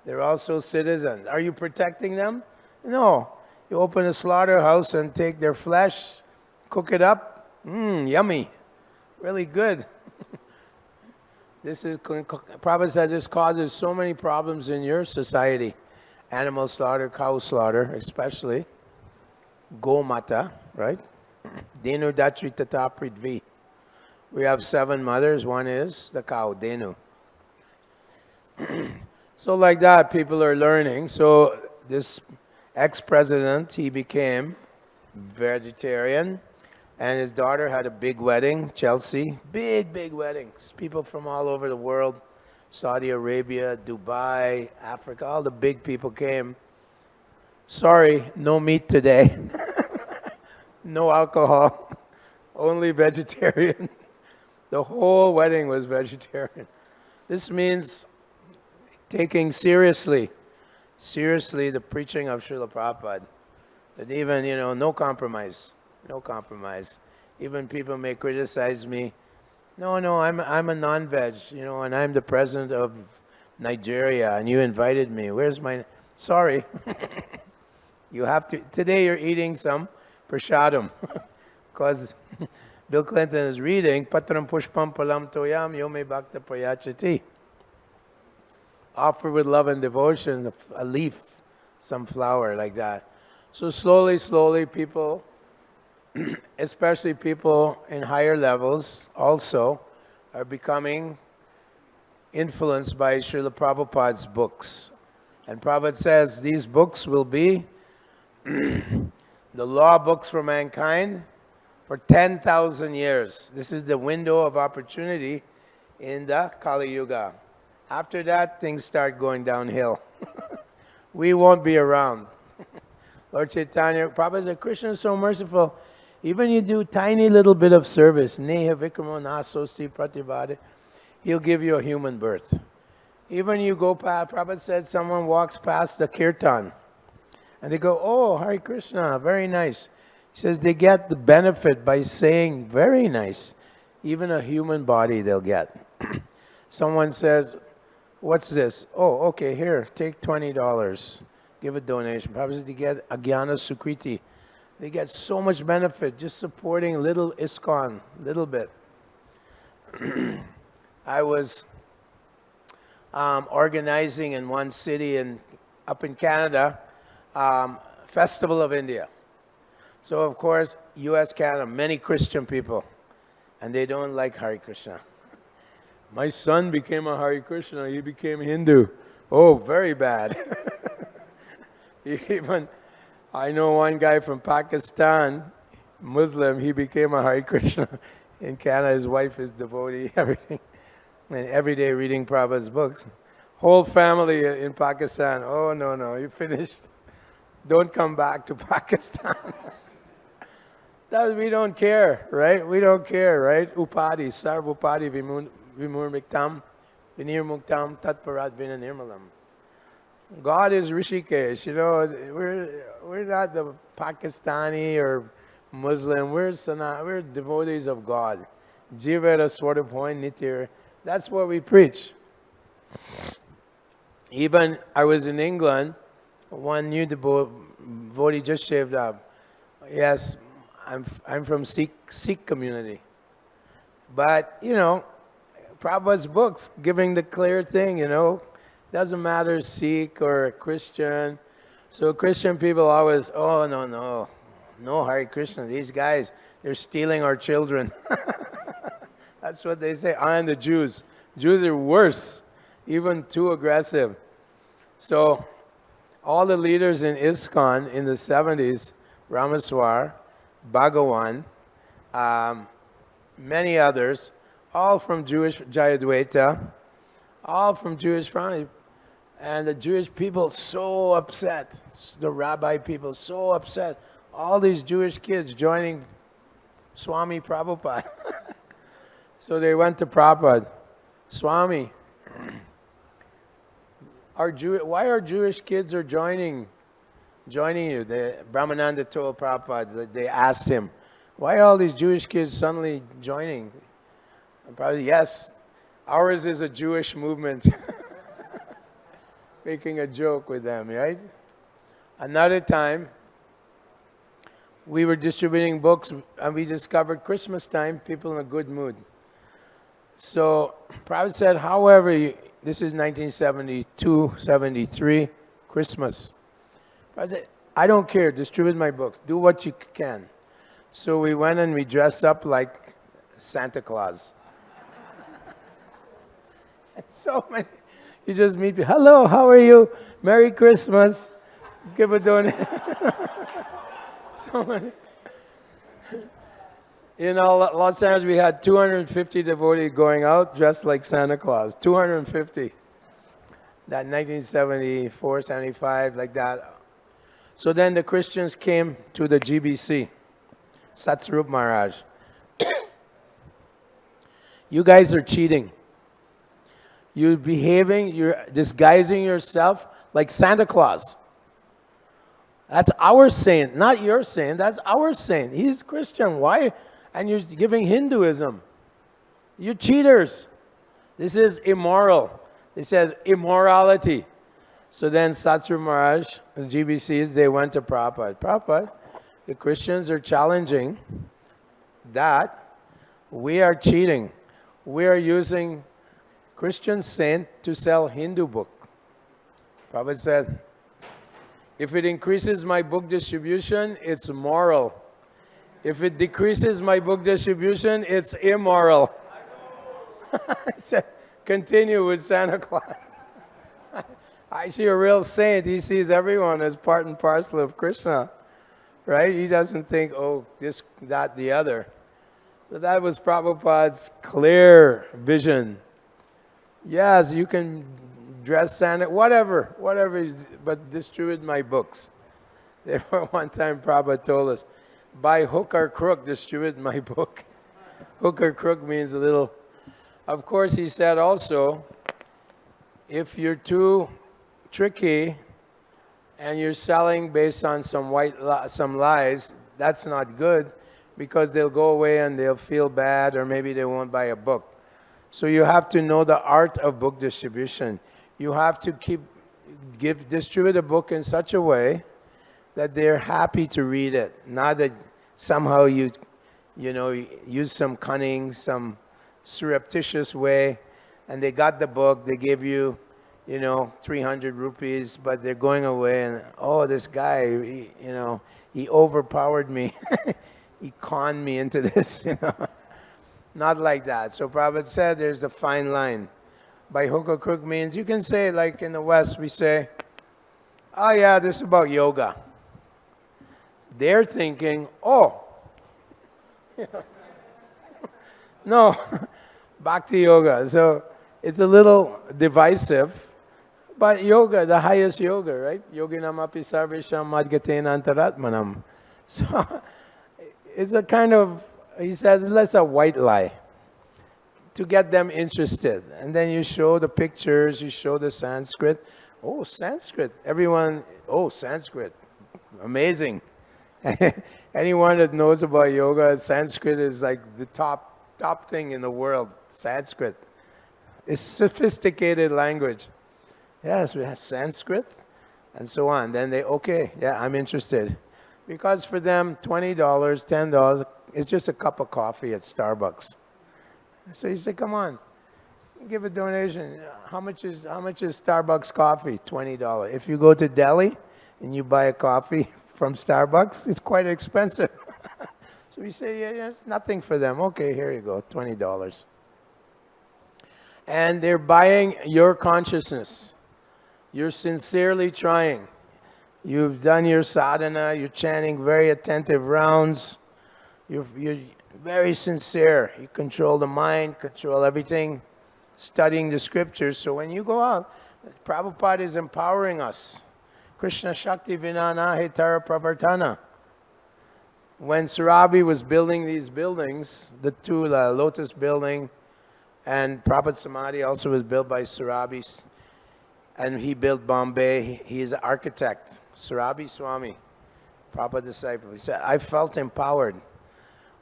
They're also citizens. Are you protecting them? No. You open a slaughterhouse and take their flesh, cook it up. Yummy. Really good. Prabhupada said this causes so many problems in your society. Animal slaughter, cow slaughter, especially. Gomata, right? Denu Datri Tata Pridvi. We have 7 mothers. One is the cow, Denu. So like that, people are learning. So this ex-president, he became vegetarian. And his daughter had a big wedding, Chelsea. Big wedding. People from all over the world. Saudi Arabia, Dubai, Africa, all the big people came. Sorry, no meat today. No alcohol, only vegetarian. The whole wedding was vegetarian. This means taking seriously the preaching of Srila Prabhupada. That even, no compromise, no compromise. Even people may criticize me. No, I'm a non-veg, and I'm the president of Nigeria, and you invited me. Where's my... Sorry. You have to... Today you're eating some prashadam, because Bill Clinton is reading, Patram Pushpam Palam Toyam Yome Bhakta Prayachati. Offer with love and devotion, a leaf, some flower like that. So slowly, people, especially people in higher levels also, are becoming influenced by Srila Prabhupada's books. And Prabhupada says these books will be the law books for mankind for 10,000 years. This is the window of opportunity in the Kali Yuga. After that, things start going downhill. We won't be around. Lord Chaitanya, Prabhupada said, Krishna is so merciful. Even you do tiny little bit of service, neha vikramo nasosti pratibhade, he'll give you a human birth. Even you go past, Prabhupada said, someone walks past the kirtan, and they go, oh, Hare Krishna, very nice. He says they get the benefit by saying, very nice. Even a human body they'll get. Someone says, what's this? Oh, okay, here, take $20. Give a donation. Prabhupada, they get Agyana Sukriti. They get so much benefit just supporting little ISKCON, little bit. I was organizing in one city up in Canada, Festival of India. So of course, US, Canada, many Christian people, and they don't like Hare Krishna. My son became a Hare Krishna, he became Hindu. Oh, very bad. Even, I know one guy from Pakistan, Muslim, he became a Hare Krishna. In Canada, his wife is devotee, everything. And every day reading Prabhupada's books. Whole family in Pakistan, oh no, you finished. Don't come back to Pakistan. We don't care, right? We don't care, right? Upadi, sarv upadi vimurmiktam, vinirmuktam, tatparat vinanirmalam. God is Rishikesh, we're not the Pakistani or Muslim, we're devotees of God. Jivera Swartapoin Nitir. That's what we preach. Even I was in England, one new devotee just shaved up. Yes, I'm from Sikh community. But, Prabhupada's books giving the clear thing, doesn't matter Sikh or Christian. So Christian people always, oh no Hare Krishna. These guys, they're stealing our children. That's what they say. And the Jews. Jews are worse, even too aggressive. So all the leaders in ISKCON in the 70s, Ramaswar, Bhagawan, many others, all from Jewish Jayadvaita, all from Jewish family. And the Jewish people so upset, the rabbi people so upset. All these Jewish kids joining Swami Prabhupada. So they went to Prabhupada. Swami, why are Jewish kids joining you? Brahmananda told Prabhupada, they asked him, why are all these Jewish kids suddenly joining? And Prabhupada, yes, ours is a Jewish movement. Making a joke with them, right? Another time, we were distributing books and we discovered Christmas time, people in a good mood. So Prabhupada said, however, this is 1972, 73, Christmas. Prabhupada said, I don't care, distribute my books, do what you can. So we went and we dressed up like Santa Claus. So many, you just meet people, hello, how are you? Merry Christmas. Give a donation. So many. In Los Angeles, we had 250 devotees going out dressed like Santa Claus. 250. That 1974, 75, like that. So then the Christians came to the GBC, Satsvarup Maharaj. You guys are cheating. You're behaving, you're disguising yourself like Santa Claus. That's our saint, not your saint. That's our saint. He's Christian. Why? And you're giving Hinduism. You're cheaters. This is immoral. They said immorality. So then Satsvarup Maharaj, the GBCs, they went to Prabhupada. Prabhupada, the Christians are challenging that we are cheating. We are using Christian saint to sell Hindu book. Prabhupada said, if it increases my book distribution, it's moral. If it decreases my book distribution, it's immoral. He said, continue with Santa Claus. I see a real saint. He sees everyone as part and parcel of Krishna. Right? He doesn't think, oh, this, that, the other. But that was Prabhupada's clear vision. Yes, you can dress Santa, whatever, but distribute my books. Therefore, one time Prabhupada told us, by hook or crook, distribute my book. Hook or crook means a little. Of course, he said also, if you're too tricky and you're selling based on some lies, that's not good, because they'll go away and they'll feel bad, or maybe they won't buy a book. So you have to know the art of book distribution. You have to distribute a book in such a way that they're happy to read it. Not that somehow you use some cunning, some surreptitious way, and they got the book, they gave you, 300 rupees, but they're going away and, oh, this guy, he overpowered me. He conned me into this, Not like that. So Prabhupada said there's a fine line. By hook or crook means, you can say, like in the West, we say, oh yeah, this is about yoga. They're thinking, oh, no, bhakti yoga. So it's a little divisive, but yoga, the highest yoga, right? Yoginam api sarvesham madgatena antaratmanam. So it's a kind of, he says, let's a white lie to get them interested. And then you show the pictures, you show the Sanskrit. Oh, Sanskrit. Everyone, oh, Sanskrit. Amazing. Anyone that knows about yoga, Sanskrit is like the top thing in the world. Sanskrit. It's sophisticated language. Yes, we have Sanskrit and so on. Then they, okay, yeah, I'm interested. Because for them, $20, $10, it's just a cup of coffee at Starbucks. So you say, come on, give a donation. How much is Starbucks coffee? $20. If you go to Delhi and you buy a coffee from Starbucks, it's quite expensive. So we say, yeah, it's nothing for them. Okay, here you go, $20. And they're buying your consciousness. You're sincerely trying. You've done your sadhana, you're chanting very attentive rounds. You're very sincere. You control the mind, control everything, studying the scriptures. So when you go out, Prabhupada is empowering us. Krishna Shakti Vinana Hetara Pravartana. When Surabi was building these buildings, the Lotus building and Prabhupada Samadhi also was built by Surabi, and he built Bombay. He is an architect. Surabi Swami, Prabhupada disciple. He said, I felt empowered.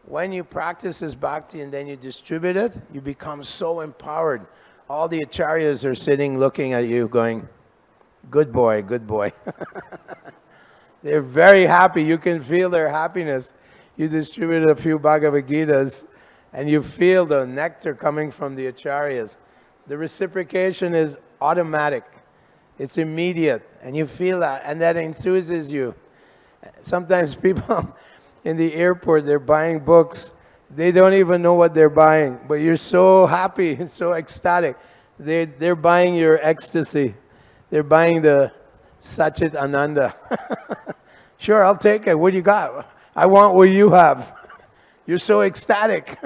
When you practice this bhakti and then you distribute it, you become so empowered. All the acharyas are sitting looking at you going, good boy, good boy. They're very happy. You can feel their happiness. You distributed a few Bhagavad Gitas and you feel the nectar coming from the acharyas. The reciprocation is automatic. It's immediate. And you feel that. And that enthuses you. Sometimes people in the airport, they're buying books. They don't even know what they're buying. But you're so happy and so ecstatic. They're buying your ecstasy. They're buying the Sachit Ananda. Sure, I'll take it. What do you got? I want what you have. You're so ecstatic.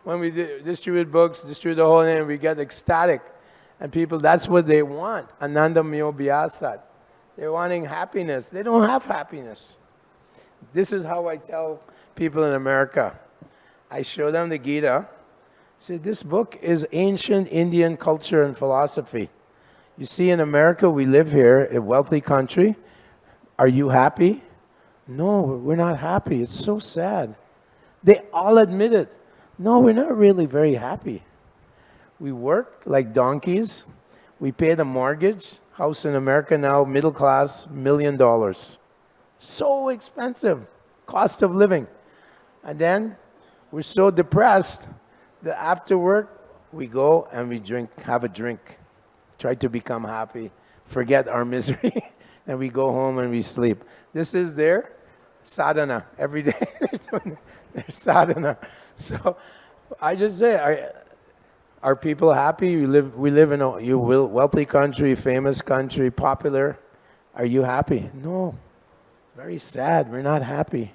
When we distribute books, distribute the whole name, we get ecstatic. And people, that's what they want. Ananda Myo Vyasat. They're wanting happiness. They don't have happiness. This is how I tell people in America. I show them the Gita. I say, this book is ancient Indian culture and philosophy. You see, in America, we live here, a wealthy country. Are you happy? No, we're not happy. It's so sad. They all admit it. No, we're not really very happy. We work like donkeys. We pay the mortgage. House in America now, middle class, $1 million. So expensive. Cost of living. And then we're so depressed that after work, we go and we drink, have a drink. Try to become happy. Forget our misery. And we go home and we sleep. This is their sadhana. Every day they're doing their sadhana. So I just say, are people happy? We live in a wealthy country, famous country, popular. Are you happy? No. Very sad. We're not happy.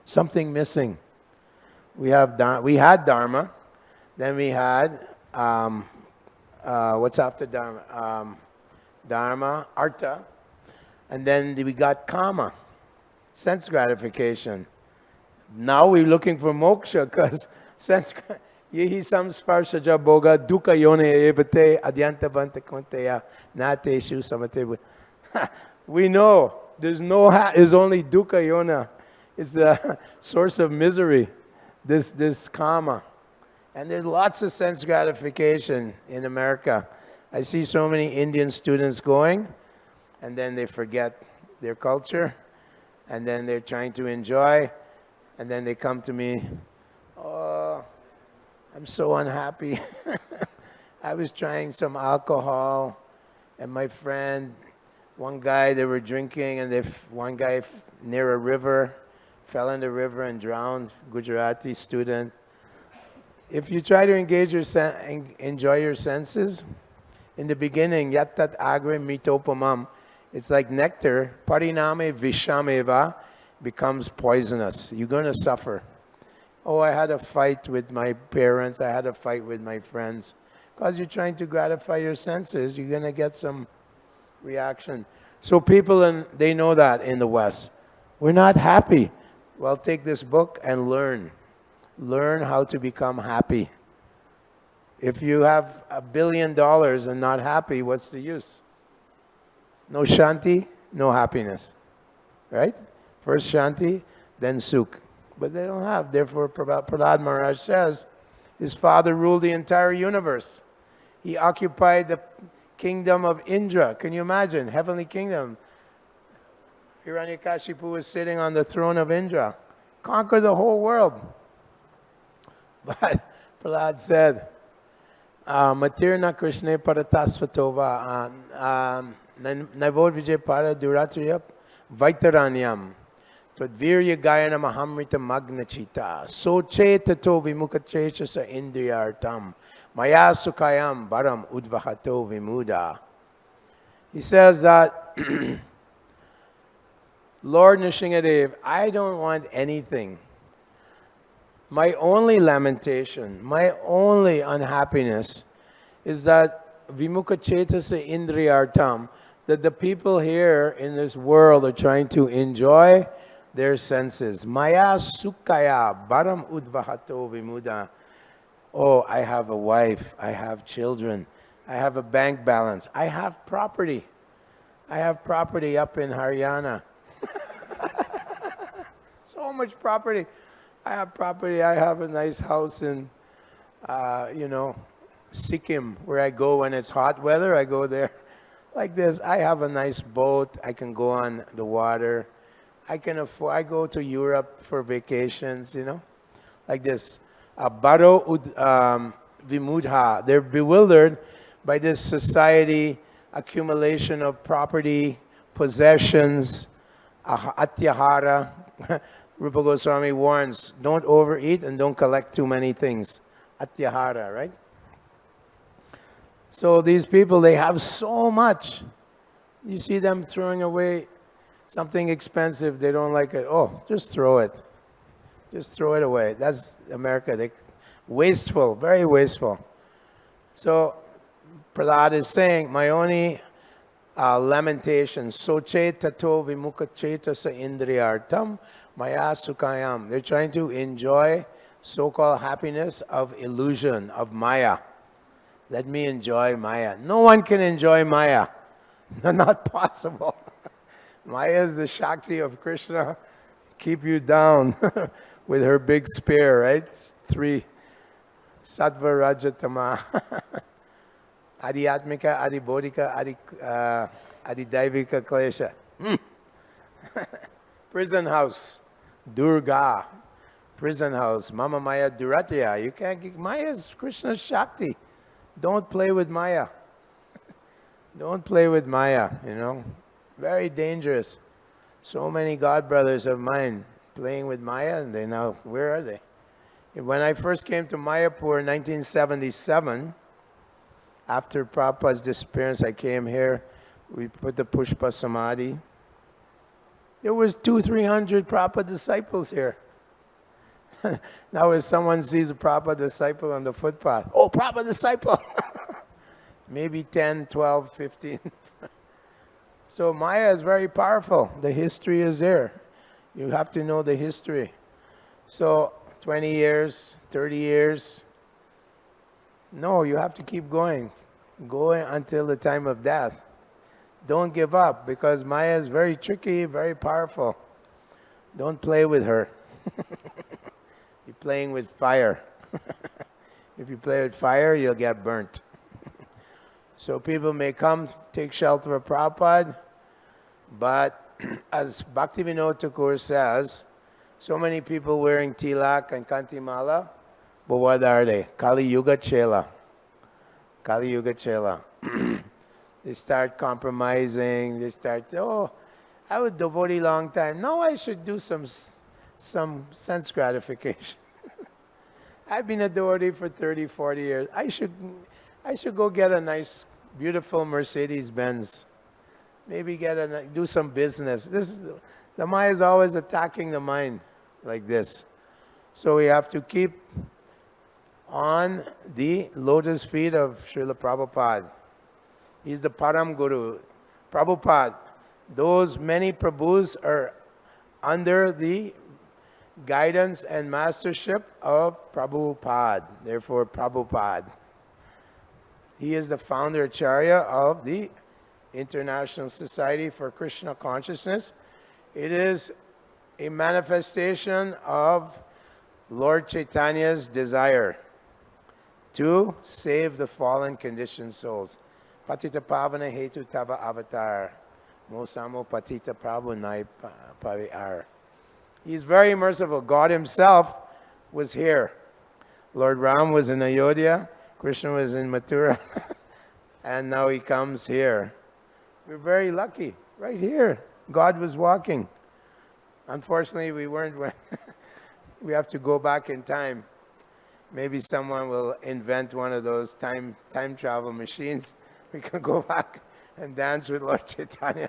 Something missing. We had Dharma. Then we had, what's after Dharma? Dharma, Artha. And then we got Kama, sense gratification. Now we're looking for moksha because sense yehi samsparshaja boga dukkha yone evate adyanta banta konteya nateshu samate. We know there's only dukkha yona. It's the source of misery, this Kama. And there's lots of sense gratification in America. I see so many Indian students going, and then they forget their culture, and then they're trying to enjoy, and then they come to me, oh, I'm so unhappy. I was trying some alcohol, and my friend, one guy, they were drinking, and one guy near a river, fell in the river and drowned, Gujarati student. If you try to enjoy your senses, in the beginning, yattat agre mitopamam, it's like nectar, pariname vishameva, becomes poisonous. You're going to suffer. Oh, I had a fight with my parents, I had a fight with my friends. Because you're trying to gratify your senses, you're going to get some reaction. So people, they know that in the West. We're not happy. Well, take this book and learn. Learn how to become happy. If you have $1 billion and not happy, what's the use? No shanti, no happiness. Right? First shanti, then sukh. But they don't have. Therefore, Prahlad Maharaj says, his father ruled the entire universe. He occupied the kingdom of Indra. Can you imagine? Heavenly kingdom. Hiranyakashipu was sitting on the throne of Indra. Conquer the whole world. But Prahlad said, Matirna Krishna Paratasvatova Navod Vijay Para Duratriyap Vaitaranyam Tadvirya Gayana Mahamrita Magnachita Soche Tato Vimukachesha Sa Indriyartam Maya Sukayam Baram Udvahato Vimuda. He says that Lord Nrsingadev, I don't want anything. My only lamentation, my only unhappiness is that Vimukha Chetasa Indriyartam, that the people here in this world are trying to enjoy their senses. Maya Sukkaya Baram Udvahato Vimuda. Oh, I have a wife, I have children, I have a bank balance, I have property. I have property up in Haryana. So much property. I have property. I have a nice house in, Sikkim, where I go when it's hot weather. I go there like this. I have a nice boat. I can go on the water. I go to Europe for vacations, like this. Baro Vimudha. They're bewildered by this society, accumulation of property, possessions, atyahara. Rupa Goswami warns, don't overeat and don't collect too many things. Atyahara, right? So these people, they have so much. You see them throwing away something expensive, they don't like it. Oh, just throw it. Just throw it away. That's America. They wasteful, very wasteful. So Prahlad is saying, my only lamentation, soche tato vimukha cheta sa indriyartam maya sukayam. They're trying to enjoy so-called happiness of illusion, of Maya. Let me enjoy Maya. No one can enjoy Maya. Not possible. Maya is the Shakti of Krishna. Keep you down with her big spear, right? 3. Sattva, Raja, Tama. Adhyatmika, Adhibodhika, Adhidaivika, Klesha. Prison house. Durga. Prison house. Mama Maya Duratya. You can't get... Maya is Krishna's Shakti. Don't play with Maya. Don't play with Maya, you know. Very dangerous. So many God brothers of mine playing with Maya, and they now, where are they? When I first came to Mayapur in 1977, after Prabhupada's disappearance, I came here. We put the Pushpa Samadhi. There was 200-300 Prabhupada disciples here. Now if someone sees a Prabhupada disciple on the footpath, oh, Prabhupada disciple! Maybe 10, 12, 15. So Maya is very powerful. The history is there. You have to know the history. So 20 years, 30 years. No, you have to keep going. Going until the time of death. Don't give up, because Maya is very tricky, very powerful. Don't play with her. You're playing with fire. If you play with fire, you'll get burnt. So people may come take shelter of Prabhupada, but as Bhaktivinoda Thakur says, so many people wearing tilak and kantimala, but what are they? Kali Yuga Chela. Kali Yuga Chela. They start compromising, they start, oh, I was devotee long time. No, I should do some sense gratification. I've been a devotee for 30, 40 years. I should go get a nice, beautiful Mercedes-Benz. Maybe do some business. The Maya is always attacking the mind like this. So we have to keep on the lotus feet of Srila Prabhupada. He's the Param Guru. Prabhupada, those many Prabhus are under the guidance and mastership of Prabhupada. Therefore, Prabhupada. He is the founder Acharya of the International Society for Krishna Consciousness. It is a manifestation of Lord Chaitanya's desire to save the fallen conditioned souls. Patita Pavana Hetu Tava Avatar. Mosamo Patita Prabhu Nai Paviar. He's very merciful. God himself was here. Lord Ram was in Ayodhya. Krishna was in Mathura. And now he comes here. We're very lucky. Right here. God was walking. Unfortunately, we weren't. We have to go back in time. Maybe someone will invent one of those time travel machines. We can go back and dance with Lord Chaitanya.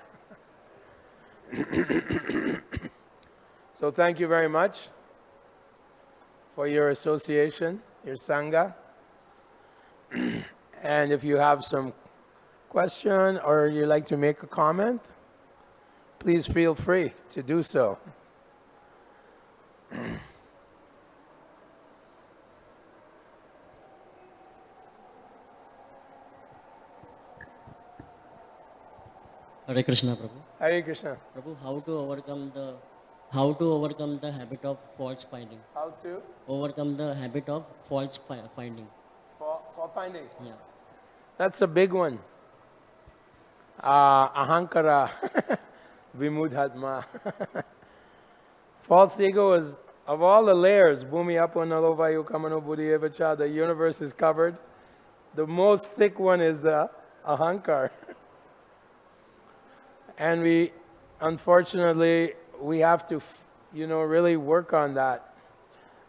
So thank you very much for your association, your Sangha. And if you have some question or you'd like to make a comment, please feel free to do so. Hare Krishna, Prabhu. Hare Krishna. Prabhu, how to overcome the habit of false finding? How to? Overcome the habit of false finding. Fault finding? Yeah. That's a big one. Ahankara vimudhatma. False ego is, of all the layers, bhumi apo nalovayu kamano buddhi evacha, the universe is covered. The most thick one is the ahankar. And we, unfortunately, we have to, really work on that.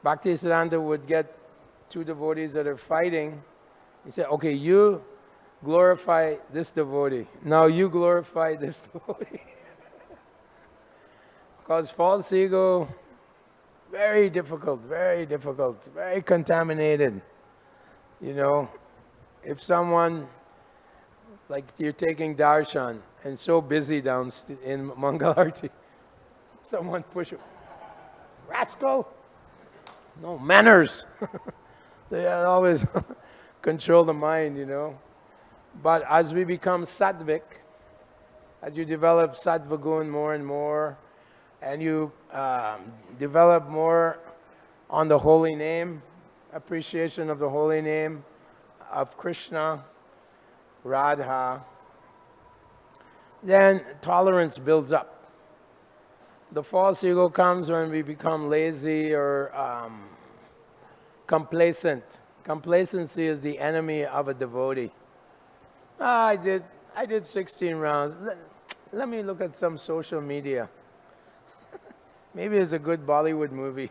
Bhaktisiddhanta would get two devotees that are fighting. He said, okay, you glorify this devotee. Now you glorify this devotee. Because false ego, very difficult, very contaminated. You know, if someone, like you're taking darshan and so busy down in Mangalarti, someone push you, rascal, no manners. They always control the mind, you know. But as we become sattvic, as you develop sattva gun more and more, and you develop more on the holy name, appreciation of the holy name of Krishna, Radha, then tolerance builds up. The false ego comes when we become lazy or complacent. Complacency is the enemy of a devotee. I did 16 rounds. Let me look at some social media. Maybe it's a good Bollywood movie.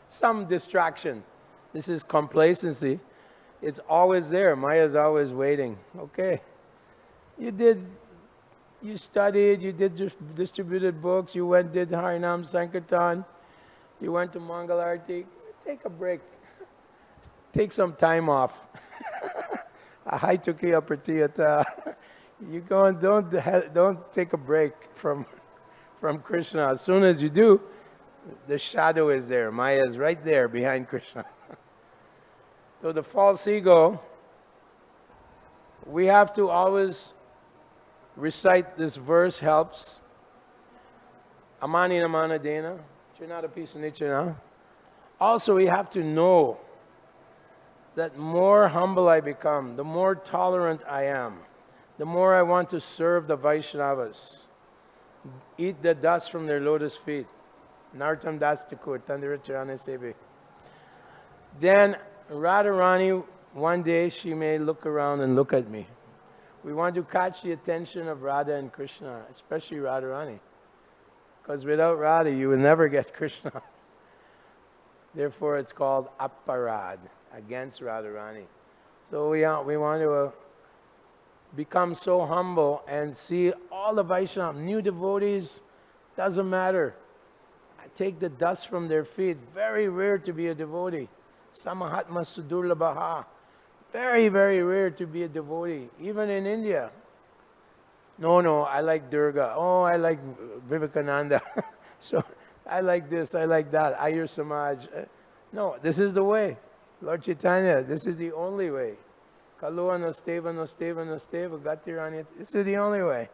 Some distraction. This is complacency. It's always there. Maya's always waiting. Okay. You studied, you distributed books, you went, did Harinam Sankirtan, you went to Mangalarti. Take a break. Take some time off. Ahaitukiya pratiyata. You go and don't take a break from Krishna. As soon as you do, the shadow is there. Maya is right there behind Krishna. So the false ego, we have to always recite this verse, helps. Amani namana dena, chinada pisa nichana. Also, we have to know that more humble I become, the more tolerant I am, the more I want to serve the Vaishnavas, eat the dust from their lotus feet. Nartam das takur, tandira charane sebi. Then Radharani, one day she may look around and look at me. We want to catch the attention of Radha and Krishna, especially Radharani. Because without Radha, you will never get Krishna. Therefore, it's called aparad, against Radharani. So we want to become so humble and see all the Vaishnava, new devotees, doesn't matter. I take the dust from their feet. Very rare to be a devotee. Samahatma sudurlabhaha. Very, very rare to be a devotee, even in India. No, I like Durga. Oh, I like Vivekananda. So I like this, I like that. Ayur Samaj. No, this is the way. Lord Chaitanya, this is the only way. Kalua nosteva, nosteva, nosteva, gatiranya. This is the only way.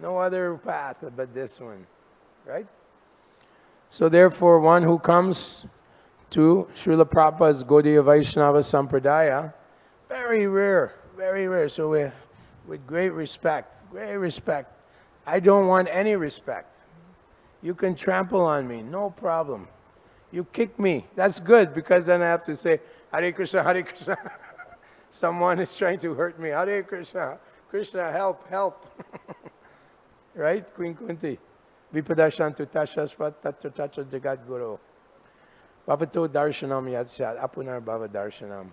No other path but this one. Right? So therefore, one who comes to Srila Prabhupada's Gaudiya Vaishnava Sampradaya, very rare, very rare. So with great respect, I don't want any respect. You can trample on me, no problem. You kick me, that's good, because then I have to say, Hare Krishna, Hare Krishna. Someone is trying to hurt me. Hare Krishna, Krishna, help, help. Right, Queen Kunti? Vipadashantu tashasvat tatra tatra jagat guru. Bhavato darshanam yatsat, apunar bhava darshanam.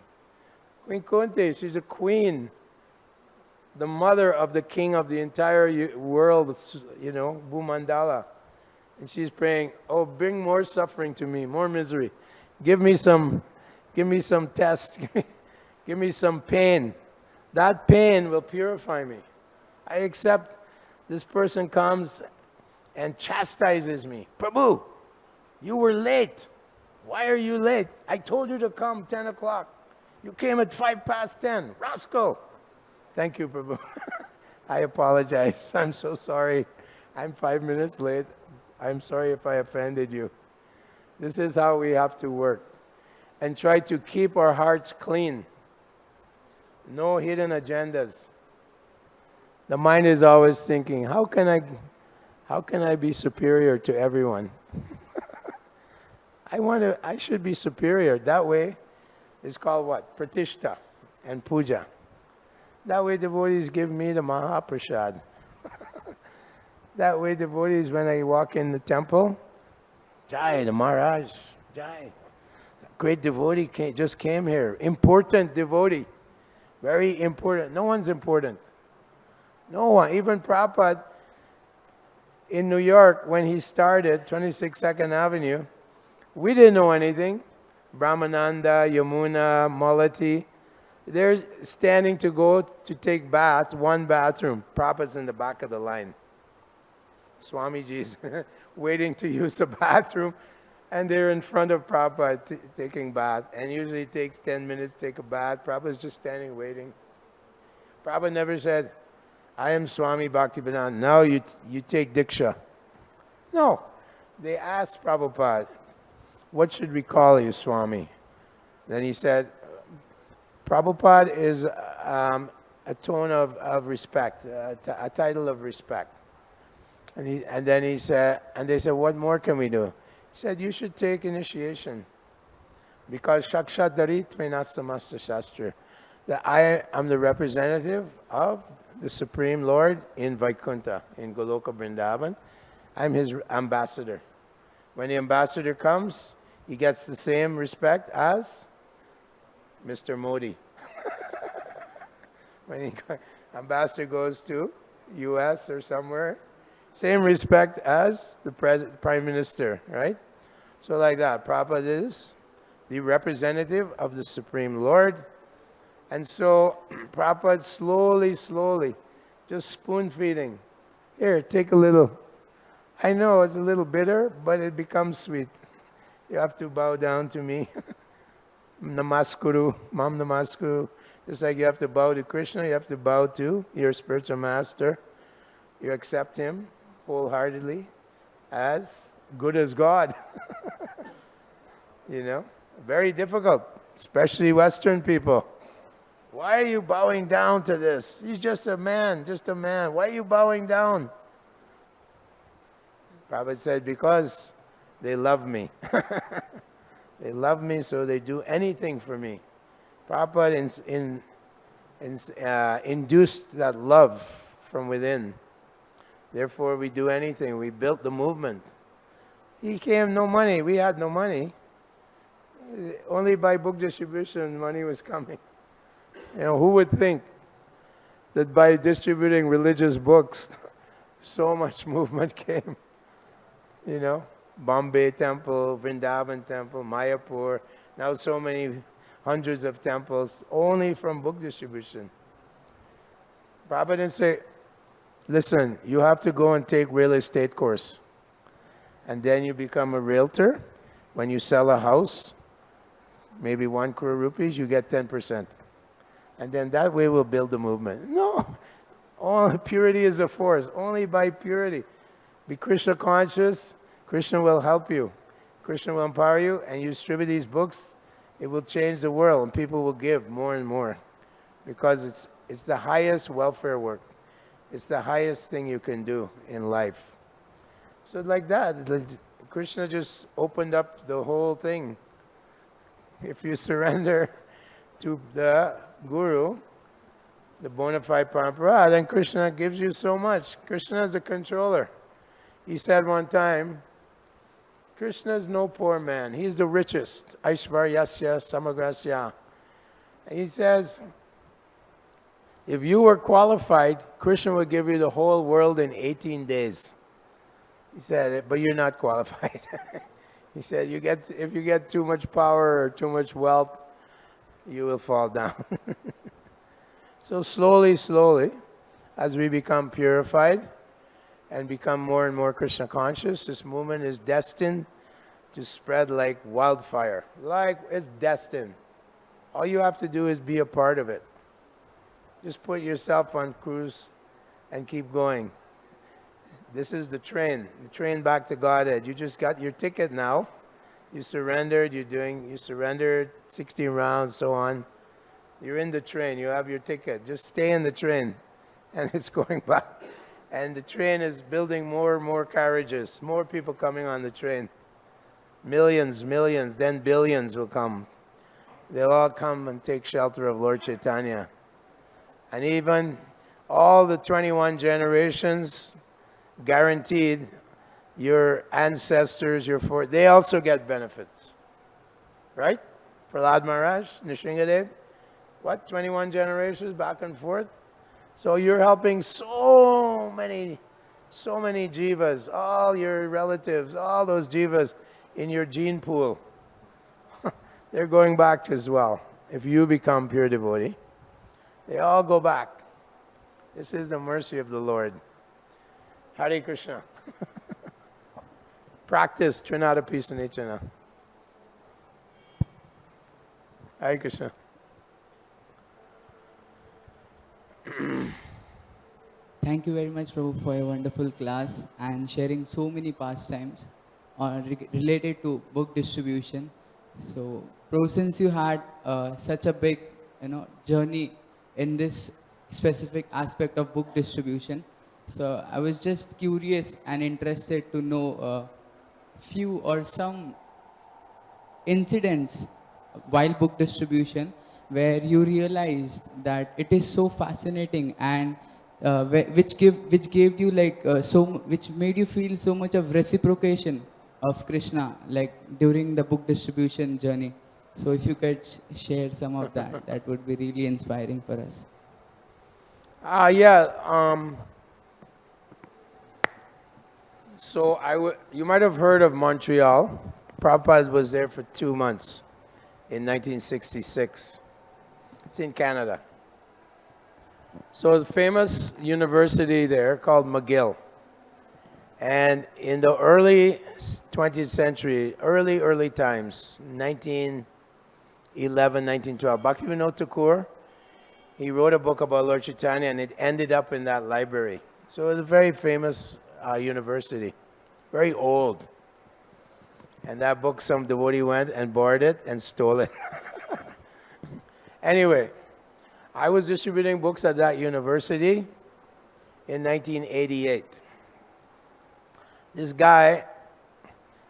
Queen Kunti, she's a queen. The mother of the king of the entire world, you know, Bhumandala. And she's praying, oh, bring more suffering to me, more misery. Give me some test, give me some pain. That pain will purify me. I accept this person comes and chastises me. Prabhu, you were late. Why are you late? I told you to come 10 o'clock. You came at 10:05. Rascal. Thank you, Prabhu. I apologize. I'm so sorry. I'm 5 minutes late. I'm sorry if I offended you. This is how we have to work. And try to keep our hearts clean. No hidden agendas. The mind is always thinking, how can I be superior to everyone? I should be superior. That way, it's called what? Pratishta and puja. That way devotees give me the Mahaprasad. That way devotees, when I walk in the temple, Jai, the Maharaj, Jai. Great devotee just came here. Important devotee. Very important. No one's important. No one. Even Prabhupada, in New York, when he started 26 2nd Avenue, we didn't know anything. Brahmananda, Yamuna, Malati, they're standing to go to take bath, one bathroom. Prabhupada's in the back of the line. Swamiji's waiting to use the bathroom, and they're in front of Prabhupada taking bath. And usually it takes 10 minutes to take a bath. Prabhupada's just standing waiting. Prabhupada never said, I am Swami Bhaktivedanta, now you take Diksha. No. They asked Prabhupada, what should we call you, Swami? Then he said, Prabhupada is a tone of respect, a title of respect. And then he said, and they said, what more can we do? He said, you should take initiation. Because Shakshat Darit Trinat Samasta Shastra, that I am the representative of the Supreme Lord in Vaikuntha, in Goloka Vrindavan. I'm his ambassador. When the ambassador comes, he gets the same respect as Mr. Modi. When the ambassador goes to US or somewhere, same respect as the Prime Minister, right? So like that, Prabhupada is the representative of the Supreme Lord. And so Prabhupada slowly, just spoon feeding. Here, take a little. I know it's a little bitter, but it becomes sweet. You have to bow down to me. Namaskuru, Mam Namaskuru. Just like you have to bow to Krishna, you have to bow to your spiritual master. You accept him wholeheartedly as good as God. You know, very difficult, especially Western people. Why are you bowing down to this? He's just a man, just a man. Why are you bowing down? Prabhupada said, because they love me. They love me, so they do anything for me. Prabhupada induced that love from within. Therefore, we do anything. We built the movement. He came, no money. We had no money. Only by book distribution, money was coming. You know, who would think that by distributing religious books, so much movement came? You know, Bombay Temple, Vrindavan Temple, Mayapur, now so many hundreds of temples, only from book distribution. Prabhupada didn't say, listen, you have to go and take real estate course. And then you become a realtor. When you sell a house, maybe 1 crore rupees, you get 10%. And then that way we'll build the movement. No, all purity is a force. Only by purity. Be Krishna conscious, Krishna will help you. Krishna will empower you, and you distribute these books, it will change the world, and people will give more and more. Because it's the highest welfare work. It's the highest thing you can do in life. So like that, Krishna just opened up the whole thing. If you surrender to the Guru, the bona fide parampara, then Krishna gives you so much. Krishna is the controller. He said one time, Krishna is no poor man. He's the richest. Aishvaryasya samagrasya. And he says, if you were qualified, Krishna would give you the whole world in 18 days. He said, but you're not qualified. He said, if you get too much power or too much wealth, you will fall down. So slowly, as we become purified and become more and more Krishna conscious, this movement is destined to spread like wildfire. Like it's destined. All you have to do is be a part of it. Just put yourself on cruise and keep going. This is the train back to Godhead. You just got your ticket now. You surrendered, you surrendered 16 rounds, so on. You're in the train, you have your ticket. Just stay in the train, and it's going back. And the train is building more and more carriages, more people coming on the train. Millions, then billions will come. They'll all come and take shelter of Lord Chaitanya. And even all the 21 generations, guaranteed, your ancestors, they also get benefits. Right? Prahlad Maharaj, Nrsingadev, 21 generations back and forth? So you're helping so many So many jivas, all your relatives, all those jivas in your gene pool, they're going back as well. If you become pure devotee, they all go back. This is the mercy of the Lord. Hare Krishna. Practice Trinada Pisanichana. Hare Krishna. Thank you very much, Prabhu, for a wonderful class and sharing so many pastimes related to book distribution. So, Prabhu, since you had such a big, journey in this specific aspect of book distribution, so I was just curious and interested to know few or some incidents while book distribution where you realized that it is so fascinating and which gave you which made you feel so much of reciprocation of Krishna like during the book distribution journey. So if you could share some of that, that would be really inspiring for us. So you might have heard of Montreal. Prabhupada was there for 2 months in 1966. It's in Canada. So it's a famous university there called McGill. And in the early 20th century, early times, 1911, 1912, Bhaktivinoda Thakur, he wrote a book about Lord Chaitanya and it ended up in that library. So it was a very famous university, very old. And that book, some devotee went and borrowed it and stole it. Anyway, I was distributing books at that university in 1988. This guy,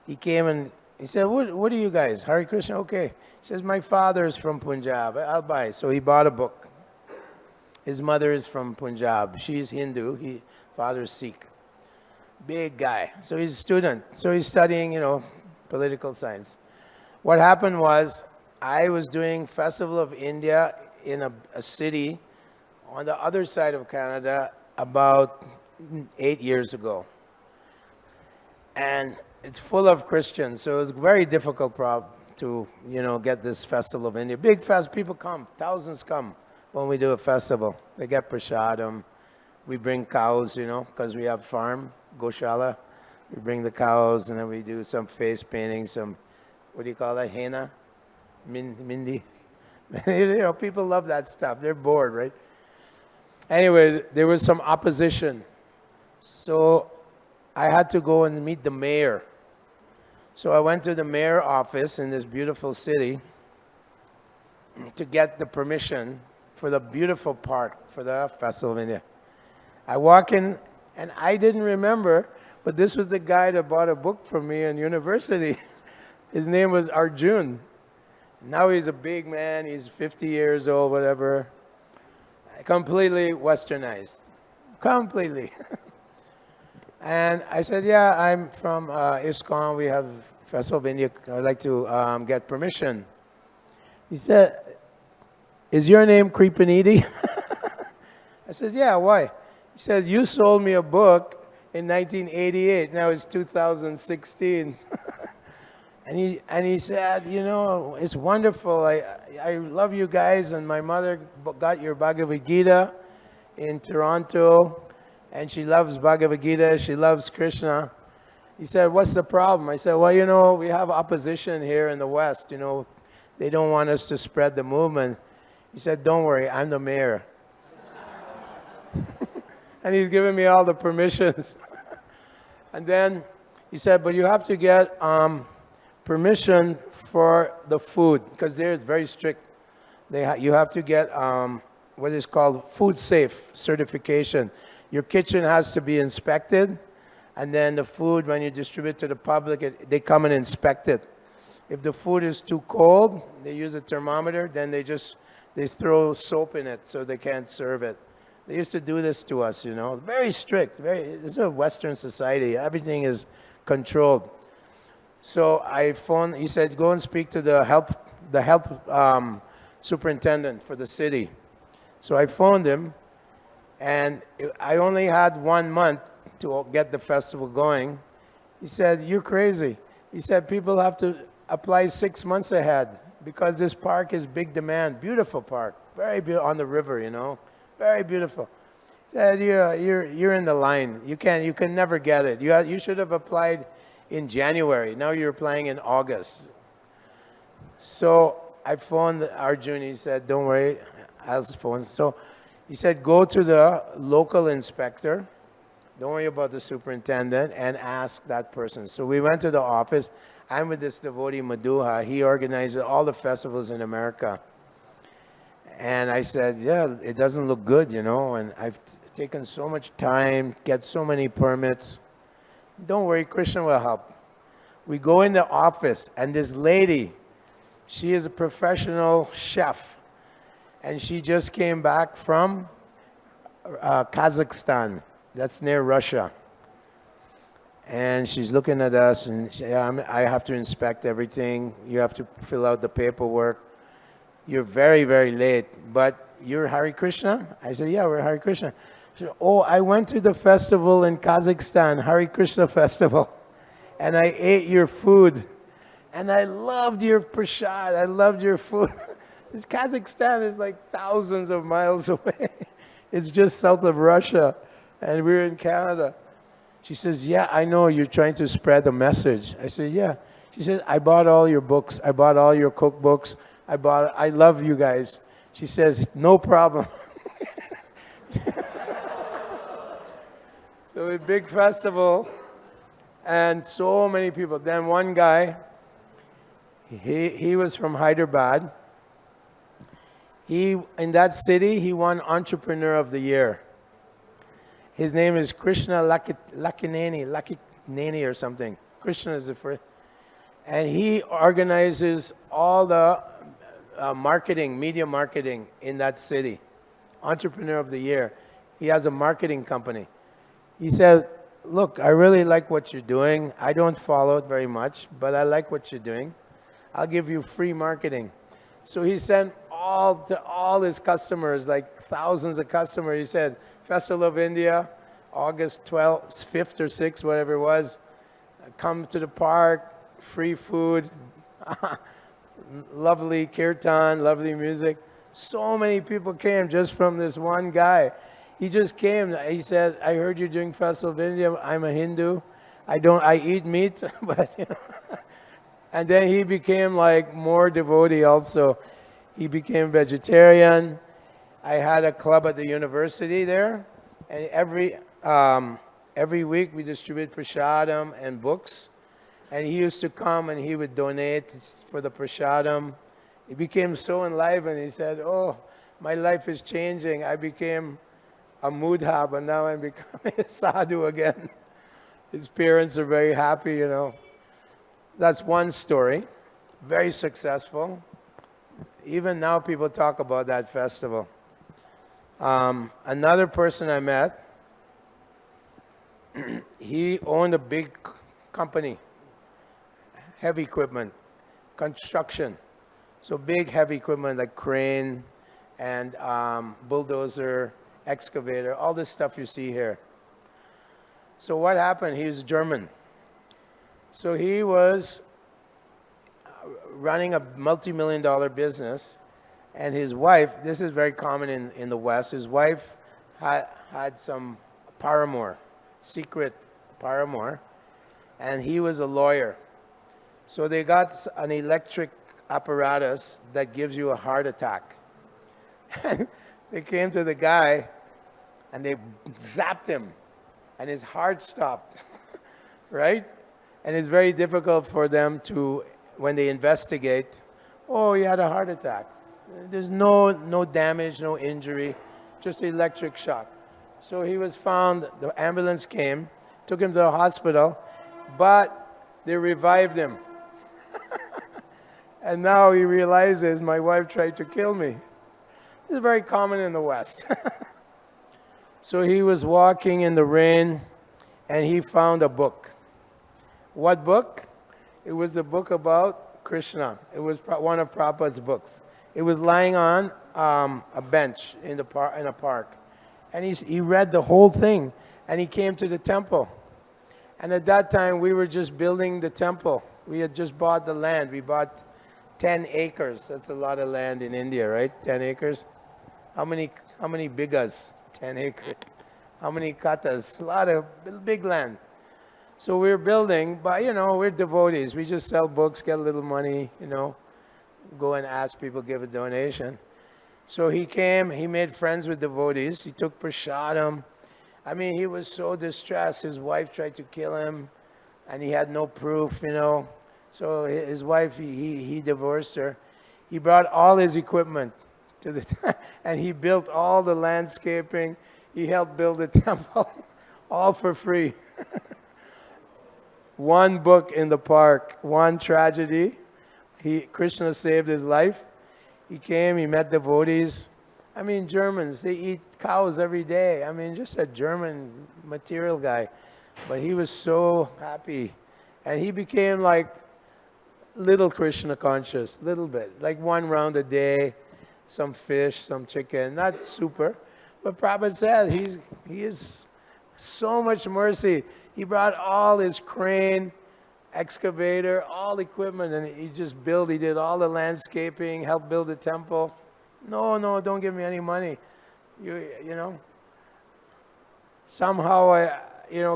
he came and he said, what are you guys? Hare Krishna? Okay. He says, my father is from Punjab. I'll buy. So he bought a book. His mother is from Punjab. She's Hindu. Father is Sikh. Big guy. So he's a student. So he's studying, political science. What happened was, I was doing Festival of India in a city on the other side of Canada about 8 years ago. And it's full of Christians, so it's very difficult to, get this Festival of India. Big fest, people come, thousands come when we do a festival. They get prasadam. We bring cows, because we have farm, Goshala. We bring the cows, and then we do some face painting, some, what do you call that, henna? Mindi. People love that stuff. They're bored, right? Anyway, there was some opposition. So I had to go and meet the mayor. So I went to the mayor's office in this beautiful city to get the permission for the beautiful park for the Festival of India. I walk in, and I didn't remember, but this was the guy that bought a book from me in university. His name was Arjun. Now he's a big man, he's 50 years old, whatever. Completely westernized. Completely. And I said, yeah, I'm from ISKCON, we have Festival of India, I'd like to get permission. He said, is your name Kripanidhi? I said, yeah, why? He said, you sold me a book in 1988, now it's 2016. And he said, it's wonderful. I love you guys, and my mother got your Bhagavad Gita in Toronto, and she loves Bhagavad Gita, she loves Krishna. He said, what's the problem? I said, well, we have opposition here in the West, they don't want us to spread the movement. He said, don't worry, I'm the mayor. And he's giving me all the permissions. And then he said, but you have to get permission for the food, because there it's very strict. You have to get what is called food safe certification. Your kitchen has to be inspected, and then the food, when you distribute to the public, they come and inspect it. If the food is too cold, they use a thermometer, then they throw soap in it so they can't serve it. They used to do this to us, very strict. This is a Western society. Everything is controlled. So I phoned, he said, go and speak to the health superintendent for the city. So I phoned him, and I only had 1 month to get the festival going. He said, "You're crazy." He said, "People have to apply 6 months ahead because this park is big demand. Beautiful park, very beautiful on the river, you know, very beautiful." He said, "You're in the line. You can never get it. You should have applied in January. Now you're applying in August." So I phoned Arjun. He said, "Don't worry, I'll phone." So he said, "Go to the local inspector. Don't worry about the superintendent, and ask that person." So we went to the office. I'm with this devotee, Madhuha. He organizes all the festivals in America. And I said, "Yeah, it doesn't look good, you know, and I've taken so much time, get so many permits." "Don't worry, Krishna will help." We go in the office, and this lady, she is a professional chef, and she just came back from Kazakhstan. That's near Russia. And she's looking at us, and I have to inspect everything. You have to fill out the paperwork. You're very, very late, but you're Hare Krishna? I said, "Yeah, we're Hare Krishna." She said, "Oh, I went to the festival in Kazakhstan, Hare Krishna festival, and I ate your food, and I loved your prasad. I loved your food." This Kazakhstan is like thousands of miles away. It's just south of Russia, and we're in Canada. She says, "Yeah, I know you're trying to spread the message." I said, "Yeah." She said, "I bought all your books. I bought all your cookbooks. I love you guys." She says, "No problem." So a big festival, and so many people. Then one guy, he was from Hyderabad. In that city, he won Entrepreneur of the Year. His name is Krishna Lakineni or something. Krishna is the first. And he organizes all the marketing, media marketing in that city. Entrepreneur of the Year. He has a marketing company. He said, "Look, I really like what you're doing. I don't follow it very much, but I like what you're doing. I'll give you free marketing." So he sent all his customers, like thousands of customers. He said, "Festival of India, August 12th, 5th or 6th, whatever it was, come to the park, free food, lovely kirtan, lovely music." So many people came just from this one guy. He just came. He said, "I heard you're doing Festival of India. I'm a Hindu. I eat meat," but you know. And then he became like more devotee also. He became vegetarian. I had a club at the university there, and every week we distribute prasadam and books. And he used to come and he would donate for the prasadam. He became so enlivened. He said, "Oh, my life is changing. I became a mudha, but now I'm becoming a sadhu again." His parents are very happy, you know. That's one story. Very successful. Even now people talk about that festival. Another person I met, he owned a big company, heavy equipment, construction. So big heavy equipment like crane and bulldozer, excavator, all this stuff you see here. So what happened? He was German. So he was running a multi-million-dollar business, and his wife, this is very common in the West, his wife had some paramour, secret paramour, and he was a lawyer. So they got an electric apparatus that gives you a heart attack. They came to the guy, and they zapped him, and his heart stopped, right? And it's very difficult for them to, when they investigate, "Oh, he had a heart attack." There's no damage, no injury, just electric shock. So he was found, the ambulance came, took him to the hospital, but they revived him. And now he realizes, "My wife tried to kill me." This is very common in the West. So he was walking in the rain, and he found a book. What book? It was a book about Krishna. It was one of Prabhupada's books. It was lying on a bench in a park. And he read the whole thing. and he came to the temple. And at that time, we were just building the temple. We had just bought the land. We bought 10 acres. That's a lot of land in India, right? 10 acres. How many bigas? 10 acres. How many katas? A lot of big land. So we're building, but we're devotees. We just sell books, get a little money, go and ask people, give a donation. So he came, he made friends with devotees. He took prasadam. I mean, he was so distressed. His wife tried to kill him, and he had no proof, So his wife, he divorced her. He brought all his equipment to the and he built all the landscaping. He helped build the temple, all for free. One book in the park, one tragedy. Krishna saved his life. He came, he met devotees. I mean, Germans, they eat cows every day. I mean, just a German material guy. But he was so happy. And he became like little Krishna conscious, little bit. Like 1 round a day, some fish, some chicken, not super. But Prabhupada said he is so much mercy. He brought all his crane, excavator, all equipment, and he just built. He did all the landscaping, helped build the temple. No, don't give me any money. Somehow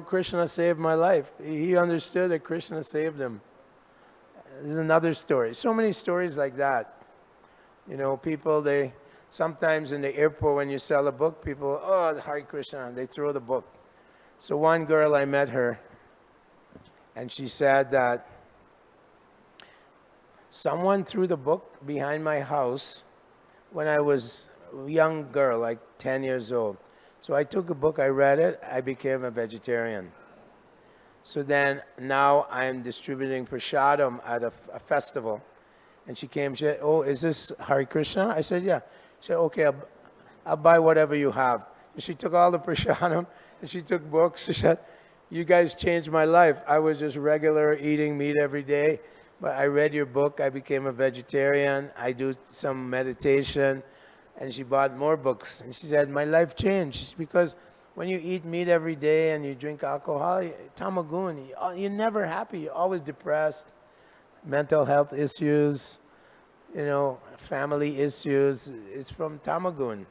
Krishna saved my life. He understood that Krishna saved him. This is another story. So many stories like that. People, sometimes in the airport when you sell a book, people, oh, Hare Krishna, they throw the book. So one girl, I met her, and she said that someone threw the book behind my house when I was a young girl, like 10 years old. So I took a book, I read it, I became a vegetarian. So then, now I'm distributing prasadam at a festival. And she came, she said, oh, is this Hare Krishna? I said, yeah. She said, okay, I'll buy whatever you have. And she took all the prasadam, and she took books. She said, you guys changed my life. I was just regular, eating meat every day. But I read your book, I became a vegetarian, I do some meditation. And she bought more books. And she said, my life changed. Because when you eat meat every day and you drink alcohol, tamagun, you're never happy. You're always depressed. Mental health issues, family issues. It's from tamagun.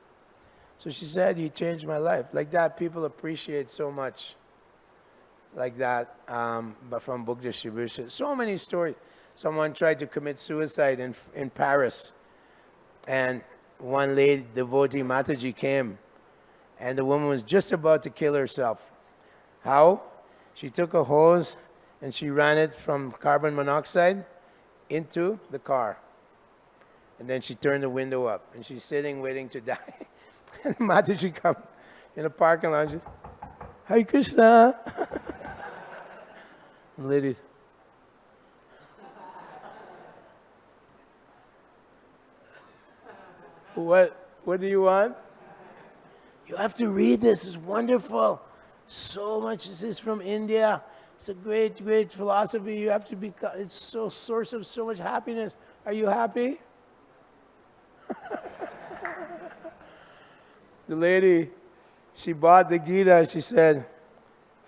So she said, you changed my life. Like that, people appreciate so much. Like that, but from book distribution. So many stories. Someone tried to commit suicide in Paris. And one lady, devotee Mataji, came. And the woman was just about to kill herself. How? She took a hose and she ran it from carbon monoxide into the car. And then she turned the window up. And she's sitting waiting to die. And Mataji comes in the parking lot. She says, Hare Krishna. And ladies. What do you want? You have to read this. It's wonderful. So much. This is from India. It's a great, great philosophy. You have to be. It's so source of so much happiness. Are you happy? The lady, she bought the Gita. She said,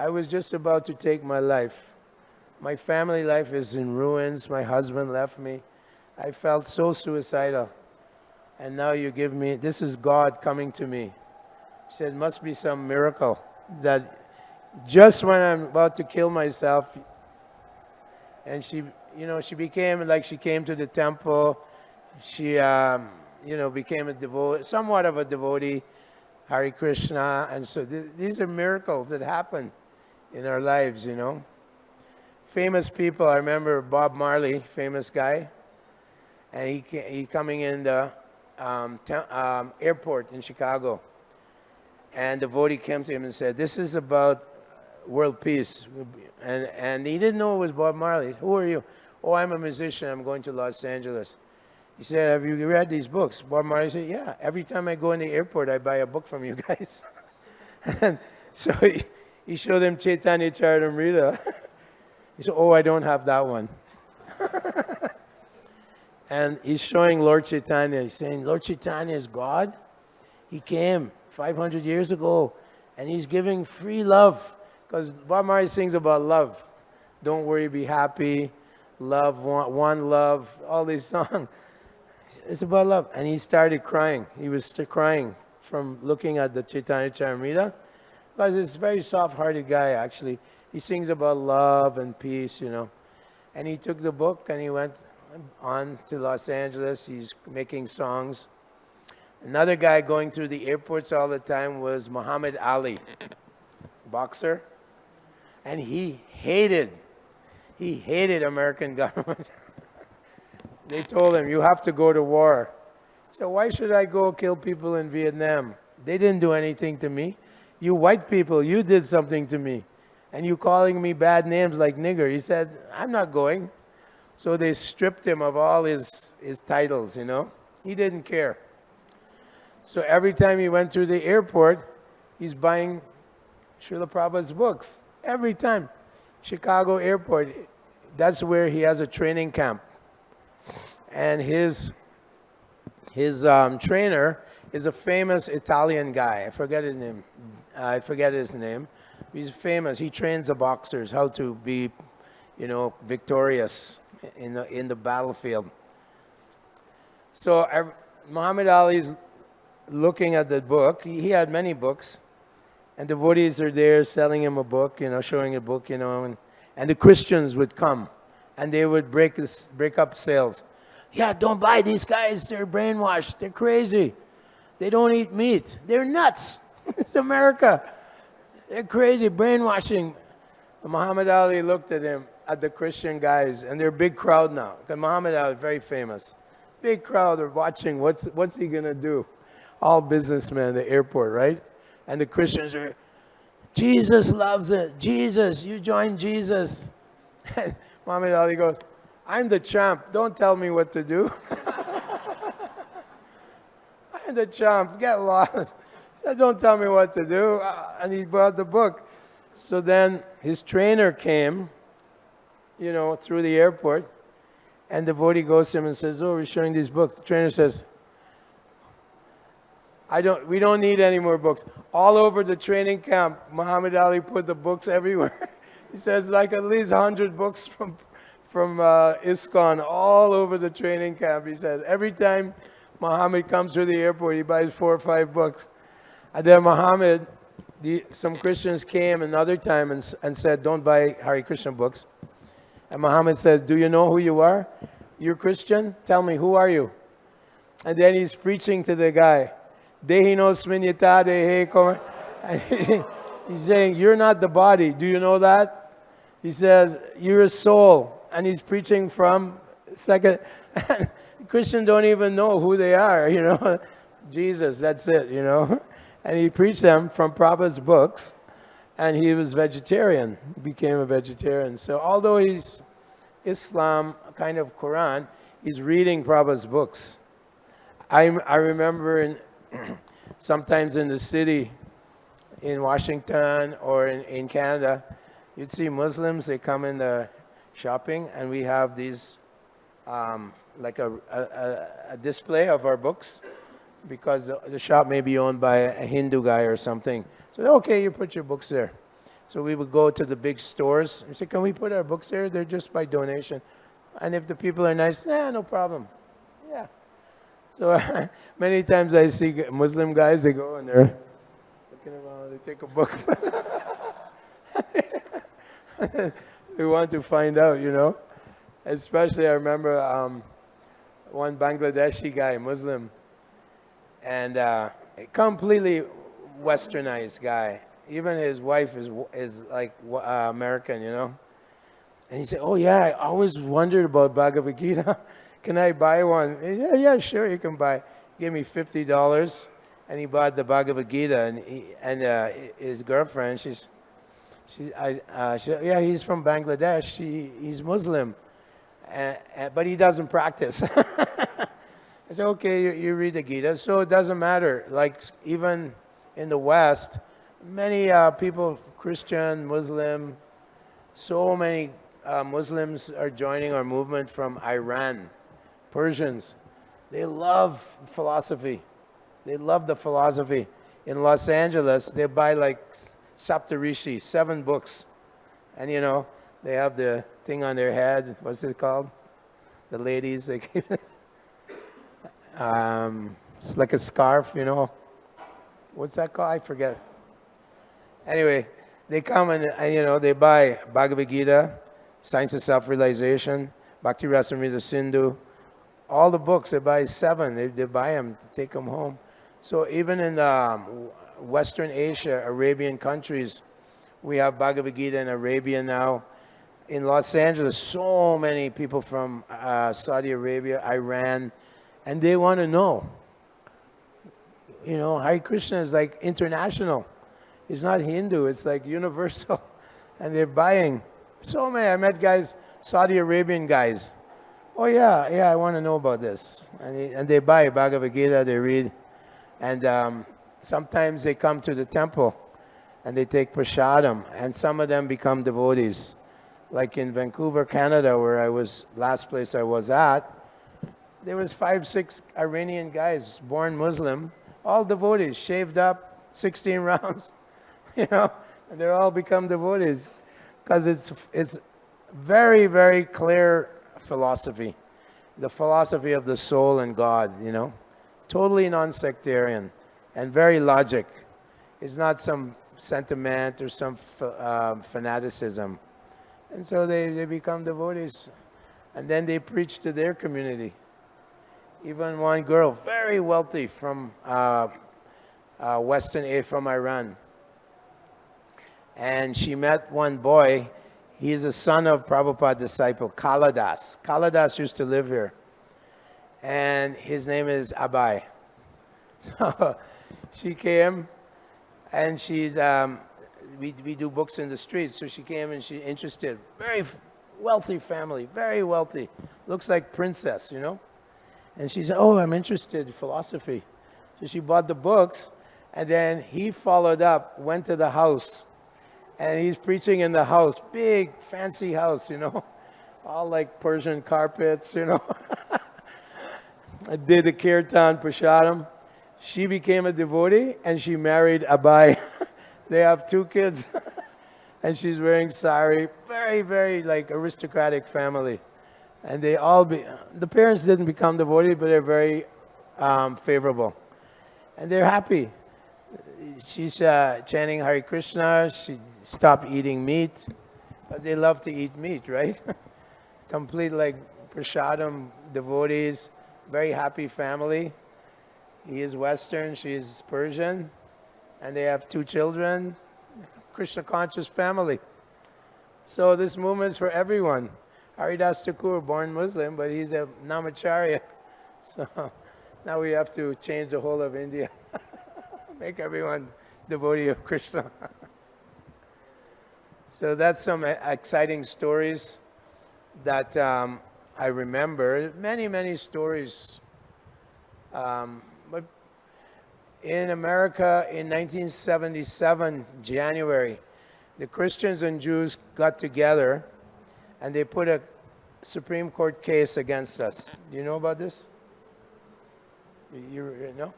I was just about to take my life. My family life is in ruins. My husband left me. I felt so suicidal. And now you give me, this is God coming to me. She said, must be some miracle that just when I'm about to kill myself, and she became like, she came to the temple. She, became a devotee, somewhat of a devotee, Hare Krishna. And so these are miracles that happen in our lives, Famous people, I remember Bob Marley, famous guy. And he coming in the airport in Chicago. And the devotee came to him and said, this is about world peace. And he didn't know it was Bob Marley. Who are you? Oh, I'm a musician. I'm going to Los Angeles. He said, have you read these books? Bob Marley said, yeah. Every time I go in the airport, I buy a book from you guys. And so he showed him Chaitanya Charitamrita. He said, oh, I don't have that one. And he's showing Lord Chaitanya. He's saying, Lord Chaitanya is God. He came 500 years ago, And he's giving free love. Because Bob Marley sings about love. Don't worry, be happy. Love, one love, all these songs. It's about love. And he started crying. He was crying from looking at the Chaitanya Charitamrita. Because he's a very soft-hearted guy, actually. He sings about love and peace, you know. And he took the book and he went on to Los Angeles. He's making songs. Another guy going through the airports all the time was Muhammad Ali, boxer. And he hated American government. They told him, you have to go to war. So why should I go kill people in Vietnam? They didn't do anything to me. You white people, you did something to me. And you calling me bad names like nigger. He said, I'm not going. So they stripped him of all his titles, you know. He didn't care. So every time he went through the airport, he's buying Srila Prabhupada's books. Every time. Chicago airport, that's where he has a training camp. And his trainer is a famous Italian guy. I forget his name. He's famous. He trains the boxers how to be, you know, victorious in the battlefield. So Muhammad Ali's looking at the book. He had many books. And devotees are there selling him a book, you know, showing a book, you know. And the Christians would come. And they would break up sales. Yeah, don't buy these guys. They're brainwashed. They're crazy. They don't eat meat. They're nuts. It's America. They're crazy, brainwashing. Muhammad Ali looked at him, at the Christian guys, and they're a big crowd now. Because Muhammad Ali is very famous. Big crowd are watching. What's he going to do? All businessmen at the airport, right? And the Christians are, Jesus loves it. Jesus, you join Jesus. And Muhammad Ali goes, I'm the champ. Don't tell me what to do. I'm the champ. Get lost. Don't tell me what to do. And he bought the book. So then his trainer came, you know, through the airport. And the devotee goes to him and says, oh, we're showing these books. The trainer says, we don't need any more books. All over the training camp, Muhammad Ali put the books everywhere. He says like at least 100 books from ISKCON all over the training camp. He said every time Muhammad comes through the airport, he buys 4 or 5 books. And then Muhammad, some Christians came another time and said, don't buy Hare Krishna books. And Muhammad says, do you know who you are? You're Christian? Tell me, who are you? And then he's preaching to the guy. He's saying, you're not the body. Do you know that? He says, you're a soul. And he's preaching from second. Christians don't even know who they are, you know. Jesus, that's it, you know. And he preached them from Prabhupada's books. And he was vegetarian, became a vegetarian. So although he's Islam, kind of Quran, he's reading Prabhupada's books. I remember sometimes in the city, in Washington or in Canada, you'd see Muslims, they come in the shopping, and we have these, like a display of our books, because the shop may be owned by a Hindu guy or something. So, okay, you put your books there. So we would go to the big stores and say, can we put our books there? They're just by donation. And if the people are nice, no problem. Yeah. So many times I see Muslim guys, they go and they're looking around, they take a book. They want to find out, you know. Especially I remember one Bangladeshi guy, Muslim, and a completely westernized guy. Even his wife is like American, you know. And he said, oh yeah, I always wondered about Bhagavad Gita. Can I buy one? Yeah, sure, you can buy. He gave me $50, and he bought the Bhagavad Gita. And his girlfriend, she's he's from Bangladesh. He's Muslim, but he doesn't practice. I said, okay, you read the Gita, so it doesn't matter. Like even in the West, many people, Christian, Muslim, so many Muslims are joining our movement from Iran. Persians, they love philosophy. They love the philosophy. in Los Angeles, they buy like Saptarishi, 7 books. And you know, they have the thing on their head. What's it called? The ladies, they keep it's like a scarf, you know. What's that called? I forget. Anyway, they come and you know, they buy Bhagavad Gita, Science of Self-Realization, Bhakti Rasamrita Sindhu, all the books. They buy 7. They buy them, take them home. So even in Western Asia, Arabian countries, we have Bhagavad Gita in Arabia now. In Los Angeles, so many people from Saudi Arabia, Iran, and they want to know. You know, Hare Krishna is like international. It's not Hindu, it's like universal. And they're buying. So many. I met guys, Saudi Arabian guys. Oh yeah, I want to know about this. And they buy Bhagavad Gita, they read. And sometimes they come to the temple and they take prasadam. And some of them become devotees. Like in Vancouver, Canada, where I was, last place I was at, there was 5, 6 Iranian guys, born Muslim, all devotees, shaved up, 16 rounds, you know, and they're all become devotees. Because it's very, very clear philosophy. The philosophy of the soul and God, you know. Totally non-sectarian and very logic. It's not some sentiment or some fanaticism. And so they become devotees. And then they preach to their community. Even one girl, very wealthy from Western Asia, from Iran. And she met one boy. He's a son of Prabhupada disciple, Kaladas. Kaladas used to live here. And his name is Abai. So she came and she's... We do books in the streets, so she came and she's interested. Very wealthy family, very wealthy. Looks like princess, you know. And she said, oh, I'm interested in philosophy. So she bought the books, and then he followed up, went to the house, and he's preaching in the house. Big, fancy house, you know. All like Persian carpets, you know. I did the kirtan, prasadam. She became a devotee, and she married Abai. They have 2 kids, and she's wearing sari. Very, very like aristocratic family, and they all the parents didn't become devotees, but they're very favorable, and they're happy. She's chanting Hare Krishna. She stopped eating meat, but they love to eat meat, right? Complete like prasadam devotees. Very happy family. He is Western. She is Persian. And they have 2 children, Krishna conscious family. So this movement is for everyone. Haridas Thakur, born Muslim, but he's a Namacharya. So now we have to change the whole of India. Make everyone devotee of Krishna. So that's some exciting stories that I remember. Many, many stories. But in America, in 1977, January, the Christians and Jews got together and they put a Supreme Court case against us. Do you know about this? You know?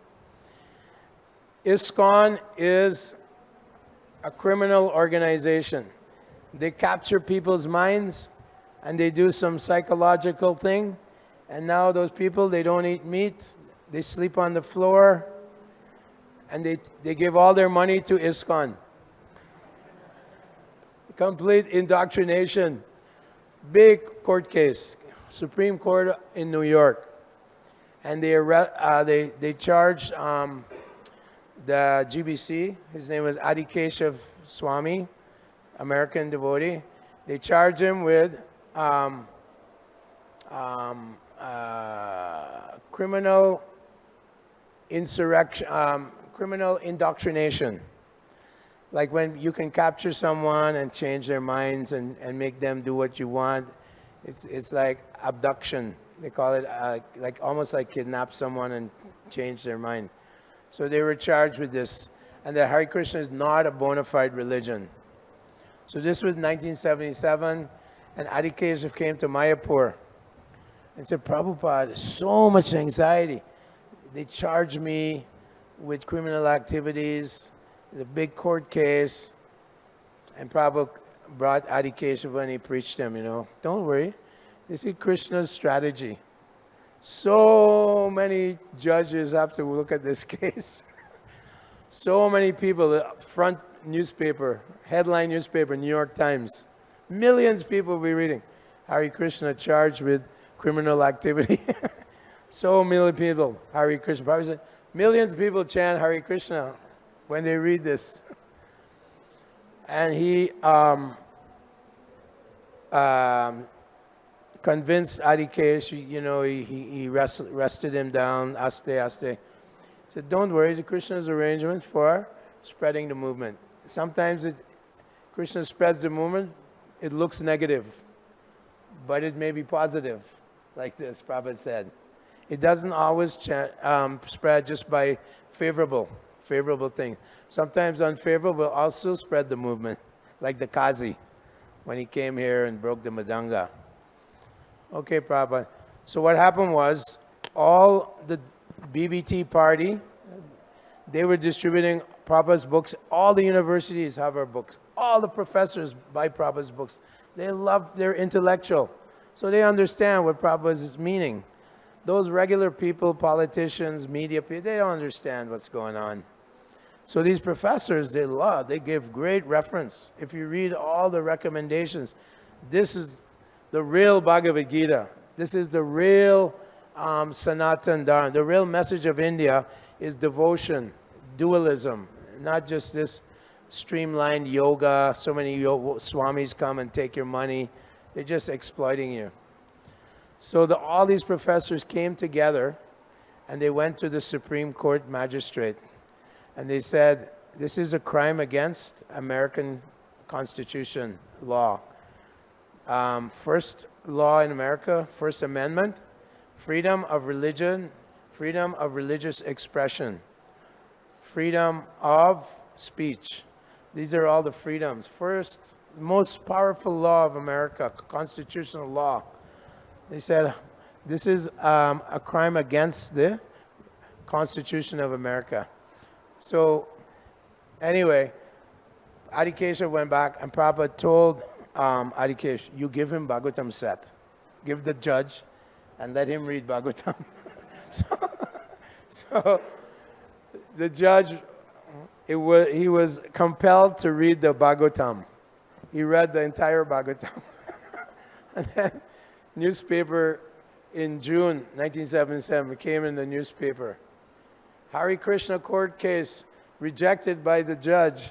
ISKCON is a criminal organization. They capture people's minds and they do some psychological thing, and now those people, they don't eat meat, they sleep on the floor, and they give all their money to ISKCON. Complete indoctrination. Big court case, Supreme Court in New York. And they charged the GBC, his name was Adikeshav Swami, American devotee. They charged him with criminal insurrection, criminal indoctrination. Like when you can capture someone and change their minds and make them do what you want. It's like abduction. They call it like almost like kidnap someone and change their mind. So they were charged with this. And that Hare Krishna is not a bona fide religion. So this was 1977, and Adikeshav came to Mayapur and said, Prabhupada, so much anxiety. They charge me with criminal activities, the big court case, and Prabhupada brought Adi Keshav when he preached him, Don't worry. This is Krishna's strategy. So many judges have to look at this case. So many people, the front newspaper, headline newspaper, New York Times. Millions of people will be reading. Hare Krishna charged with criminal activity. So many people, Hare Krishna. Probably said, millions of people chant Hare Krishna when they read this. And he convinced Adikesh, he rested him down, aste. He said, don't worry, the Krishna's arrangement for spreading the movement. Sometimes Krishna spreads the movement, it looks negative, but it may be positive, like this, Prabhupada said. It doesn't always spread just by favorable thing. Sometimes unfavorable will also spread the movement, like the Kazi, when he came here and broke the Madanga. Okay, Prabhupada. So what happened was, all the BBT party, they were distributing Prabhupada's books. All the universities have our books. All the professors buy Prabhupada's books. They love, they're intellectual. So they understand what Prabhupada is meaning. Those regular people, politicians, media people, they don't understand what's going on. So these professors, they give great reference. If you read all the recommendations, this is the real Bhagavad Gita. This is the real Sanatan Dharma. The real message of India is devotion, dualism, not just this streamlined yoga. So many swamis come and take your money. They're just exploiting you. So all these professors came together and they went to the Supreme Court magistrate. And they said, this is a crime against American Constitution law. First law in America, First Amendment, freedom of religion, freedom of religious expression, freedom of speech. These are all the freedoms. First, most powerful law of America, constitutional law. They said, this is a crime against the Constitution of America. So, anyway, Adikesh went back and Prabhupada told Adikesh, you give him Bhagavatam set. Give the judge and let him read Bhagavatam. so the judge, he was compelled to read the Bhagavatam. He read the entire Bhagavatam. And then newspaper in June 1977 came in the newspaper. Hare Krishna court case rejected by the judge.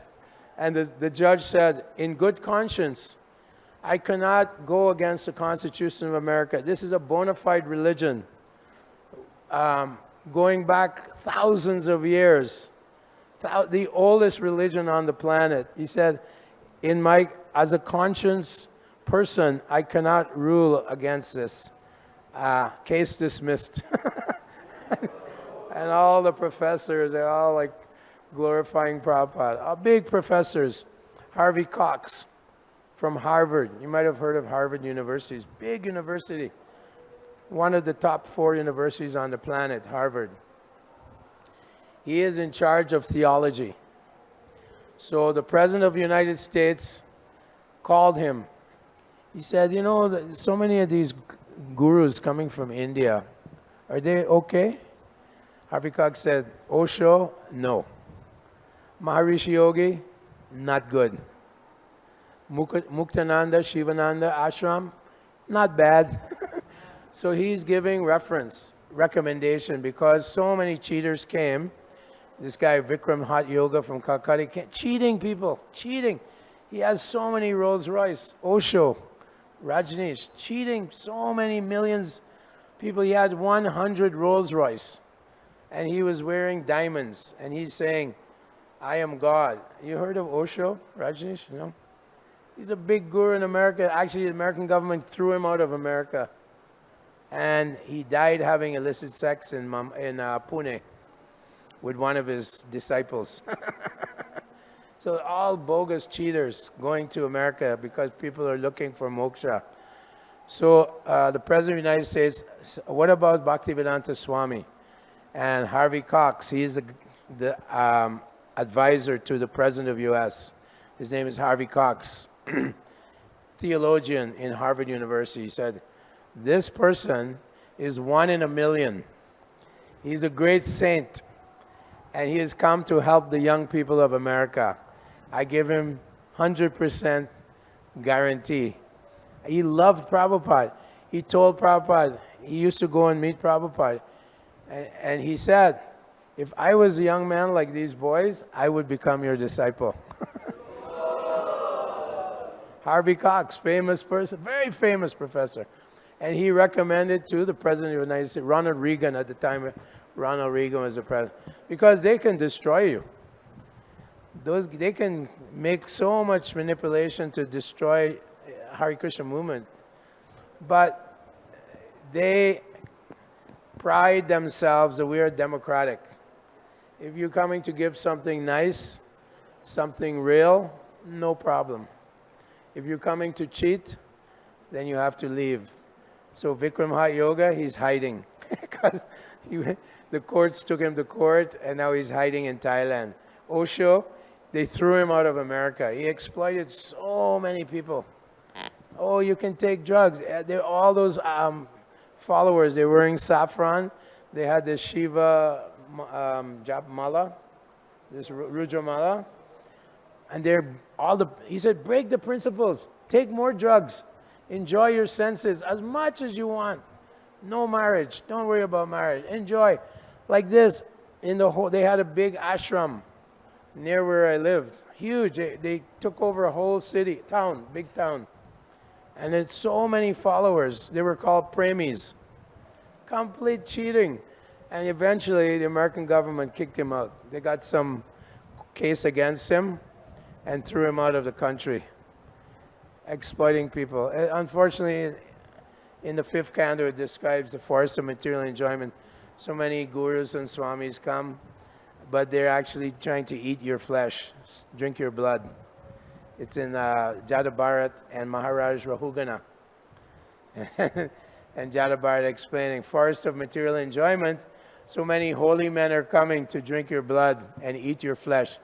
And the judge said, in good conscience, I cannot go against the Constitution of America. This is a bona fide religion, going back thousands of years, the oldest religion on the planet. He said, as a conscious person, I cannot rule against this. Case dismissed. And all the professors, they're all like glorifying Prabhupada. All big professors. Harvey Cox from Harvard. You might have heard of Harvard University. It's a big university. One of the top 4 universities on the planet, Harvard. He is in charge of theology. So the President of the United States called him. He said, so many of these gurus coming from India, are they okay? Harvey Cox said, Osho, no. Maharishi Yogi, not good. Muktananda, Shivananda ashram, not bad. So he's giving recommendation, because so many cheaters came. This guy, Vikram Hot Yoga from Calcutta, cheating people, cheating. He has so many Rolls Royce. Osho, Rajneesh, cheating so many millions people. He had 100 Rolls Royce. And he was wearing diamonds. And he's saying, I am God. You heard of Osho, Rajneesh? No? He's a big guru in America. Actually, the American government threw him out of America. And he died having illicit sex in Pune with one of his disciples. So all bogus cheaters going to America because people are looking for moksha. So the President of the United States, what about Bhaktivedanta Swami? And Harvey Cox, he's the advisor to the president of U.S. His name is Harvey Cox, theologian in Harvard University. He said, this person is 1 in a million. He's a great saint, and he has come to help the young people of America. I give him 100% guarantee. He loved Prabhupada. He told Prabhupada, he used to go and meet Prabhupada, and he said, if I was a young man like these boys, I would become your disciple. Harvey Cox, famous person, very famous professor. And he recommended to the President of the United States, Ronald Reagan at the time, Ronald Reagan was the president, because they can destroy you. They can make so much manipulation to destroy Hare Krishna movement. But they pride themselves that we are democratic. If you're coming to give something nice, something real, no problem. If you're coming to cheat, then you have to leave. So Vikram Hat Yoga, he's hiding. Because the courts took him to court, and now he's hiding in Thailand. Osho, they threw him out of America. He exploited so many people. Oh, you can take drugs. All those followers, they're wearing saffron. They had this Shiva jap mala, this Rudra mala. And he said, break the principles. Take more drugs. Enjoy your senses as much as you want. No marriage. Don't worry about marriage. Enjoy. Like this, they had a big ashram near where I lived. Huge. They took over a whole city, big town. And it's so many followers. They were called premis. Complete cheating. And eventually, the American government kicked him out. They got some case against him and threw him out of the country. Exploiting people. Unfortunately, in the 5th canto, it describes the forest of material enjoyment. So many gurus and swamis come, but they're actually trying to eat your flesh, drink your blood. It's in Jada Bharat and Maharaj Rahugana. And Jada Bharat explaining, forest of material enjoyment, so many holy men are coming to drink your blood and eat your flesh.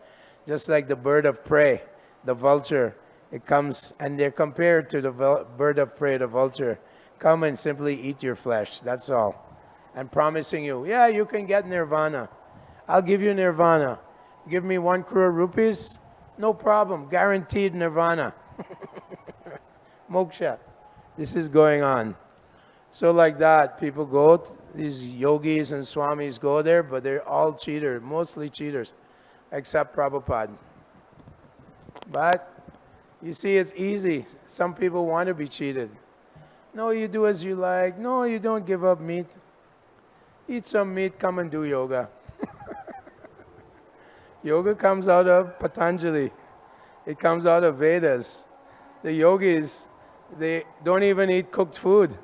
Just like the bird of prey, the vulture, it comes, and they're compared to the bird of prey, the vulture. Come and simply eat your flesh, that's all. And promising you, yeah, you can get nirvana. I'll give you nirvana. Give me 1 crore rupees, no problem, guaranteed nirvana. Moksha. This is going on. So like that, people go, these yogis and swamis go there, but they're all cheaters, mostly cheaters, except Prabhupada. But you see, it's easy. Some people want to be cheated. No, you do as you like. No, you don't give up meat. Eat some meat, come and do yoga. Yoga comes out of Patanjali. It comes out of Vedas. The yogis, they don't even eat cooked food.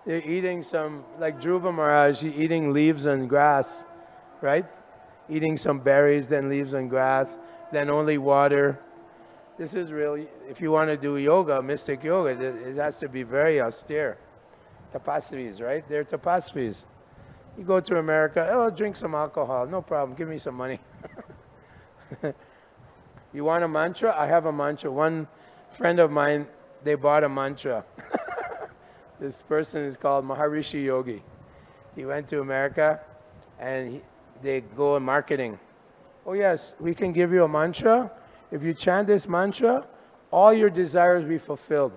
They're eating some, like Dhruva Maharaj, he's eating leaves and grass, right? Eating some berries, then leaves and grass, then only water. This is really, if you want to do yoga, mystic yoga, it has to be very austere. Tapasvis, right? They're tapasvis. You go to America, oh, drink some alcohol. No problem, give me some money. You want a mantra? I have a mantra. One friend of mine, they bought a mantra. This person is called Maharishi Yogi. He went to America, and they go in marketing. Oh yes, we can give you a mantra. If you chant this mantra, all your desires will be fulfilled.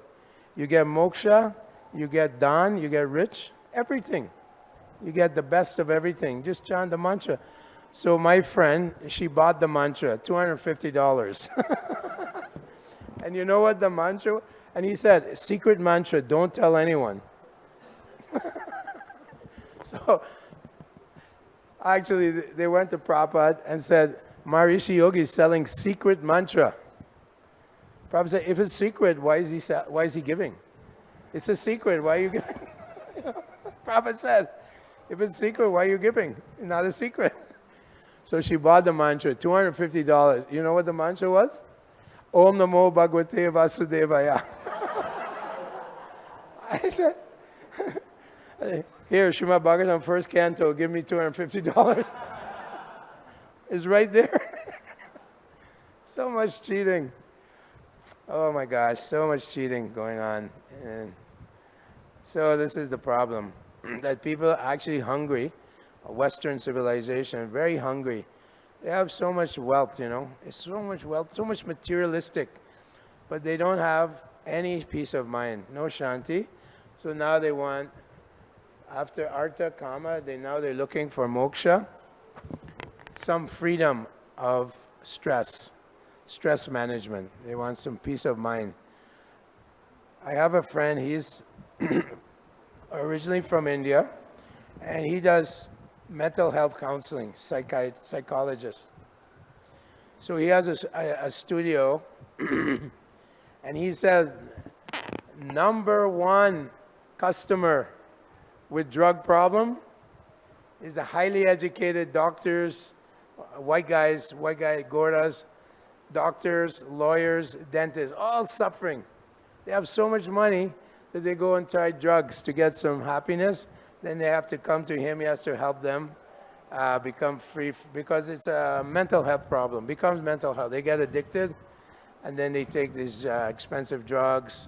You get moksha, you get dhan, you get rich, everything. You get the best of everything. Just chant the mantra. So my friend, she bought the mantra, $250. And you know what the mantra? And he said, secret mantra, don't tell anyone. So actually, they went to Prabhupada and said, Maharishi Yogi is selling secret mantra. Prabhupada said, if it's secret, why is he giving? It's a secret, why are you giving? Prabhupada said, if it's secret, why are you giving? It's not a secret. So she bought the mantra, $250. You know what the mantra was? Om Namo Bhagavate Vasudevaya. I said, here, Srimad Bhagavatam, first canto, give me $250. is right there. So much cheating. Oh my gosh, so much cheating going on. And so this is the problem, that people are actually hungry, Western civilization, very hungry. They have so much wealth, it's so much wealth, so much materialistic, but they don't have any peace of mind, no shanti. So now they want, after artha, kama, they're looking for moksha, some freedom of stress management. They want some peace of mind. I have a friend, he's originally from India, and he does mental health counseling, psychologist. So he has a studio, and he says, number one customer with drug problem is the highly educated doctors, white guy, gordas, doctors, lawyers, dentists, all suffering. They have so much money that they go and try drugs to get some happiness. Then they have to come to him. He has to help them become free, because it's a mental health problem. Becomes mental health. They get addicted, and then they take these expensive drugs,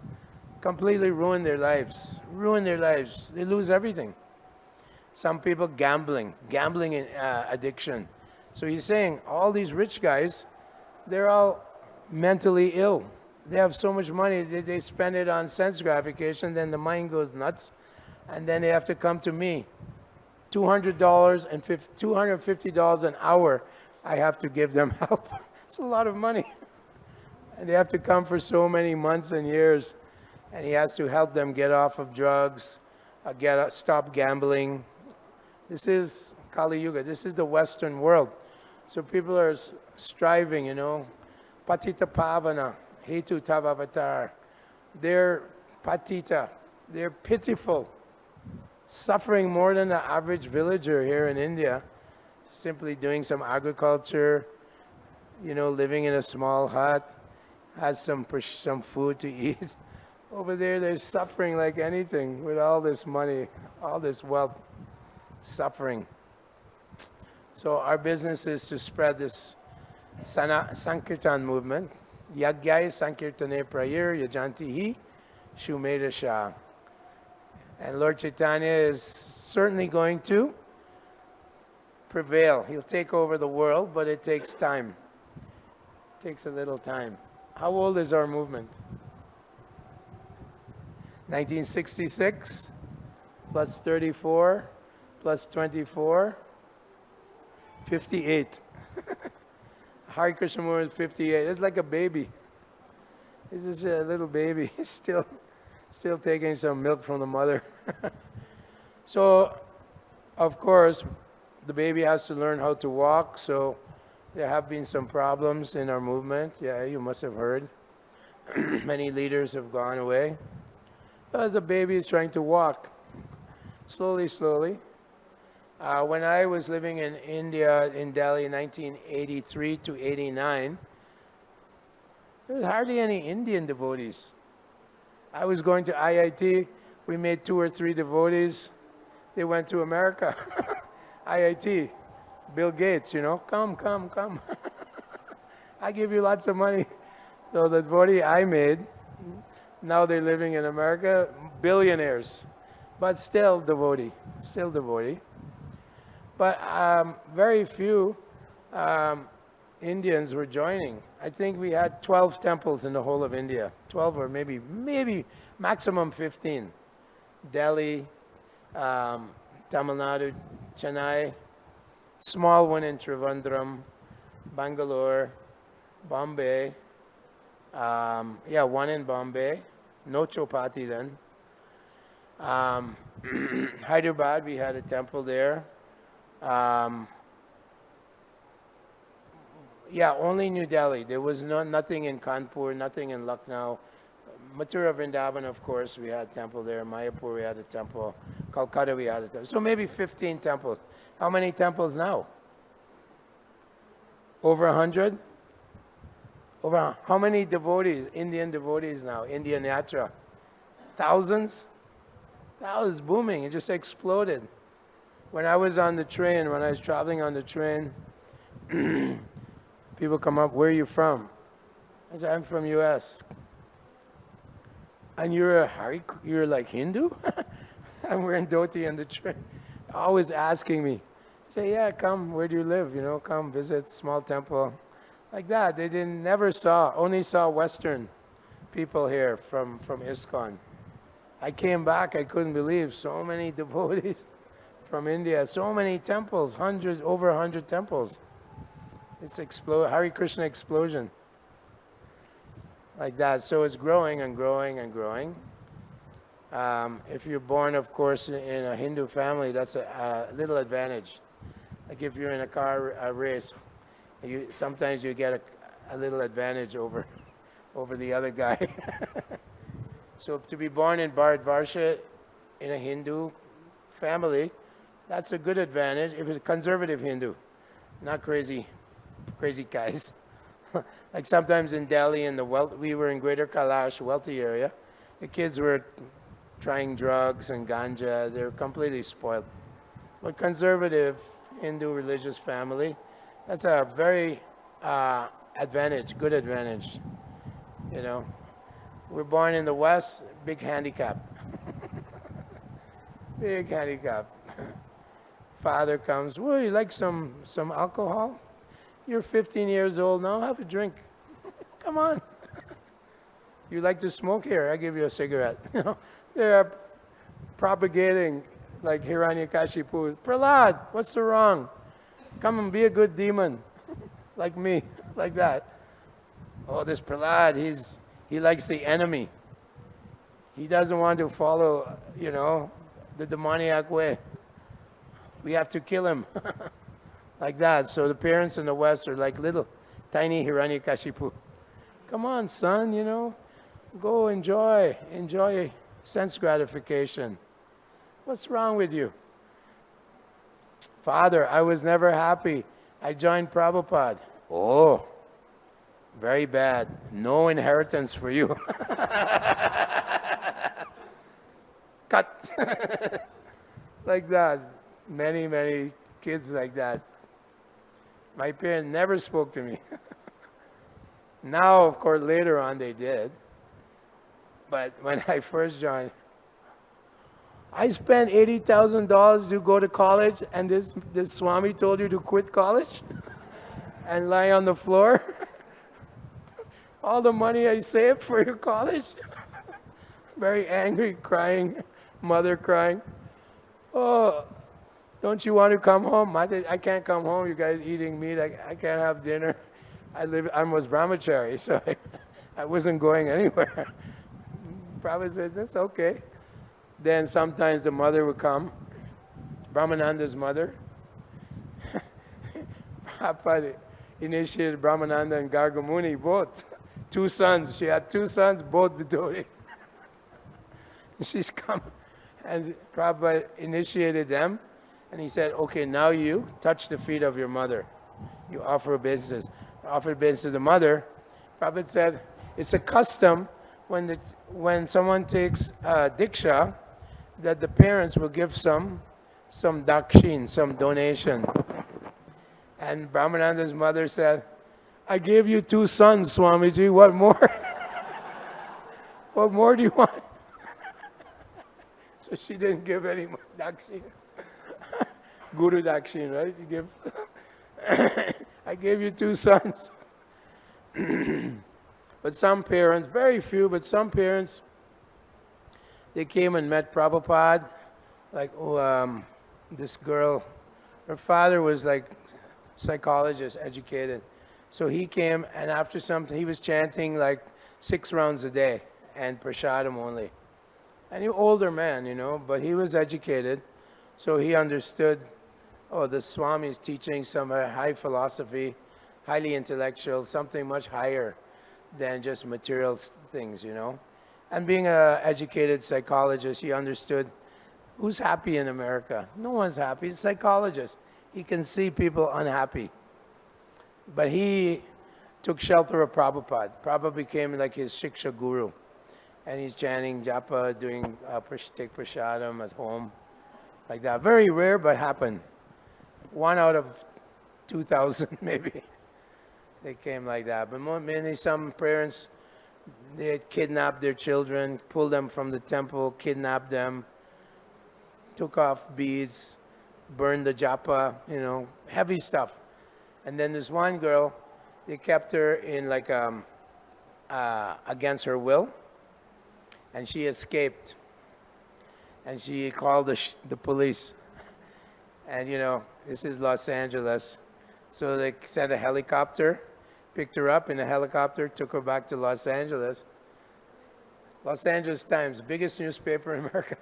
completely ruin their lives. They lose everything. Some people gambling addiction. So he's saying all these rich guys, they're all mentally ill. They have so much money, they spend it on sense gratification, then the mind goes nuts, and then they have to come to me. $200 and $250 an hour, I have to give them help. It's a lot of money. And they have to come for so many months and years, and he has to help them get off of drugs, stop gambling. This is Kali Yuga. This is the Western world. So people are striving, patita pavana, hetu tavavatar. They're patita. They're pitiful, suffering more than the average villager here in India, simply doing some agriculture, living in a small hut, has some food to eat. Over there, they're suffering like anything with all this money, all this wealth, suffering. So our business is to spread this sankirtan movement. Yagyai sankirtane prayir yajantihi shumeda shah. And Lord Chaitanya is certainly going to prevail. He'll take over the world, but it takes time. It takes a little time. How old is our movement? 1966 plus 34 plus 24, 58. Hare Krishna movement is 58. It's like a baby. He's just a little baby. He's still taking some milk from the mother. So, of course, the baby has to learn how to walk. So there have been some problems in our movement. Yeah, you must have heard. Many leaders have gone away. As a baby is trying to walk, slowly. When I was living in India, in Delhi, in 1983 to 89, there was hardly any Indian devotees. I was going to IIT. We made 2 or 3 devotees. They went to America. IIT. Bill Gates, come. I give you lots of money. So the devotee I made, now they're living in America, billionaires. But still devotee. But very few Indians were joining. I think we had 12 temples in the whole of India. 12 or maybe maximum 15. Delhi, Tamil Nadu, Chennai, small one in Trivandrum, Bangalore, Bombay. One in Bombay. No Chopati then. Hyderabad, we had a temple there. Only New Delhi. There was nothing in Kanpur, nothing in Lucknow. Mathura Vrindavan, of course, we had a temple there. Mayapur, we had a temple. Calcutta, we had a temple. So maybe 15 temples. How many temples now? Over 100? How many devotees, Indian devotees now? Indian Yatra? Thousands? Thousands, booming. It just exploded. When I was on the train, when I was traveling on the train, People come up, where are you from? I said, I'm from U.S. And you're like Hindu? I'm wearing dhoti on the train. Always asking me. I say, yeah, come, where do you live? Come visit small temple. Like that. They only saw Western people here from ISKCON. I came back, I couldn't believe so many devotees from India, so many temples, over 100 temples. It's Hare Krishna explosion. Like that. So it's growing and growing and growing. If you're born, of course, in a Hindu family, that's a little advantage. Like if you're in a car race, sometimes you get a little advantage over the other guy. So to be born in Bharatvarsha in a Hindu family, that's a good advantage. If it's a conservative Hindu, not crazy guys. Like sometimes in Delhi, we were in Greater Kailash, wealthy area. The kids were trying drugs and ganja. They were completely spoiled. But conservative Hindu religious family, that's a very good advantage. We're born in the West, big handicap. Big handicap. Father comes, well, you like some alcohol? You're 15 years old now, have a drink. Come on. You like to smoke? Here, I give you a cigarette. They're propagating like Hiranyakashipu. Prahlad, what's the wrong? Come and be a good demon, like me, like that. Oh, this Prahlad, he likes the enemy. He doesn't want to follow, the demoniac way. We have to kill him. Like that. So the parents in the West are like little tiny Hiranyakashipu. Come on, son, go enjoy sense gratification. What's wrong with you? Father, I was never happy. I joined Prabhupada. Oh, very bad. No inheritance for you. Cut. Like that. Many kids like that. My parents never spoke to me. Now, of course, later on they did. But when I first joined, I spent $80,000 to go to college, and this Swami told you to quit college and lie on the floor. All the money I saved for your college. Very angry, crying, mother crying. Oh, don't you want to come home? I can't come home. You guys eating meat. I can't have dinner. I was brahmachari, so I wasn't going anywhere. Prabhupada said, that's okay. Then sometimes the mother would come, Brahmananda's mother. Prabhupada initiated Brahmananda and Gargamuni, both. 2 sons. She had 2 sons, both devotees. She's come, and Prabhupada initiated them. And he said, okay, now you touch the feet of your mother. You offer obeisance. Offer obeisance to the mother. Prabhupada said, it's a custom when someone takes diksha that the parents will give some dakshin, some donation. And Brahmananda's mother said, I gave you 2 sons, Swamiji, what more? What more do you want? So she didn't give any more dakshin. Guru dakshin, right? You give. I gave you 2 sons. But some parents, very few, but some parents, they came and met Prabhupada. Like, this girl, her father was like psychologist, educated. So he came, and after something, he was chanting like 6 rounds a day and prasadam only. And he was an older man, but he was educated. So he understood, the Swami is teaching some high philosophy, highly intellectual, something much higher than just material things, And being an educated psychologist, he understood who's happy in America. No one's happy. He's a psychologist. He can see people unhappy. But he took shelter of Prabhupada. Prabhupada became like his Shiksha guru. And he's chanting japa, doing take prasadam at home. Like that. Very rare, but happened. 1 out of 2,000 maybe. They came like that. But some parents, they had kidnapped their children, pulled them from the temple, kidnapped them, took off beads, burned the japa, heavy stuff. And then this one girl, they kept her in like against her will, and she escaped. And she called the police. And this is Los Angeles. So they sent a helicopter, picked her up in a helicopter, took her back to Los Angeles. Los Angeles Times, biggest newspaper in America.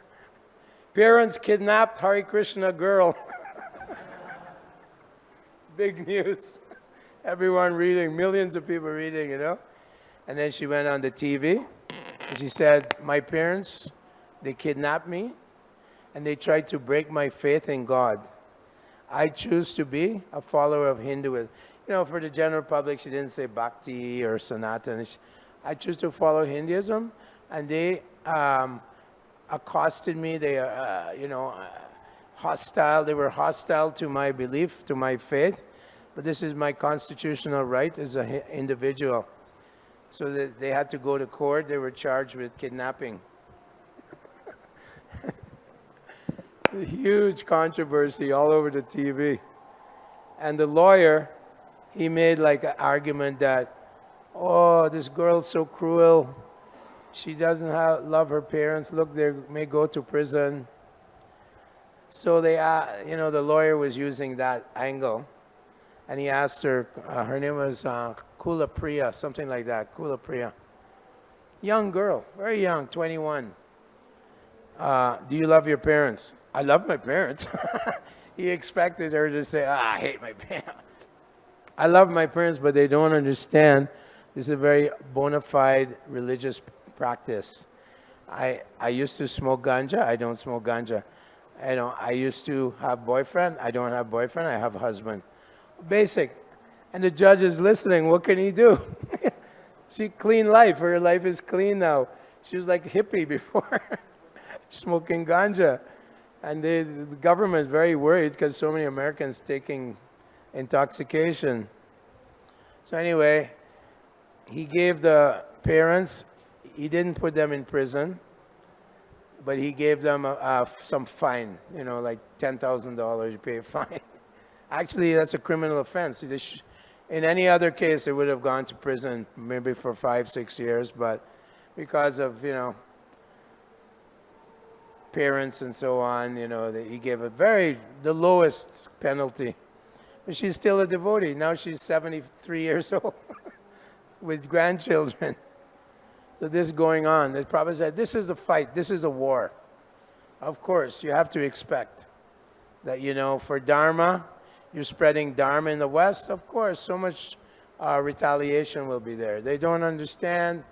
Parents kidnapped Hare Krishna girl. Big news. Everyone reading, millions of people reading, And then she went on the TV and she said, my parents, they kidnapped me and they tried to break my faith in God. I choose to be a follower of Hinduism. For the general public, she didn't say Bhakti or Sanatana. I choose to follow Hinduism, and they accosted me. They, hostile. They were hostile to my belief, to my faith. But this is my constitutional right as an individual. So that they had to go to court. They were charged with kidnapping. Huge controversy all over the TV. And the lawyer, he made like an argument that, oh, this girl's so cruel. She doesn't love her parents. Look, they may go to prison. So they, the lawyer was using that angle. And he asked her, her name was Kula Priya, something like that, Kula Priya. Young girl, very young, 21. Do you love your parents? I love my parents. He expected her to say, I hate my parents. I love my parents, but they don't understand. This is a very bona fide religious practice. I used to smoke ganja. I don't smoke ganja. I used to have boyfriend. I don't have boyfriend. I have husband. Basic. And the judge is listening. What can he do? See, clean life. Her life is clean now. She was like a hippie before, smoking ganja. And the government is very worried because so many Americans taking intoxication. So anyway, he gave the parents, he didn't put them in prison, but he gave them some fine, like $10,000 you pay a fine. Actually, that's a criminal offense. In any other case, they would have gone to prison maybe for 5-6 years, but because of, parents and so on, he gave the lowest penalty. But she's still a devotee. Now she's 73 years old with grandchildren. So this is going on. The Prabhupada said, this is a fight. This is a war. Of course, you have to expect that, for Dharma, you're spreading Dharma in the West. Of course, so much retaliation will be there. They don't understand.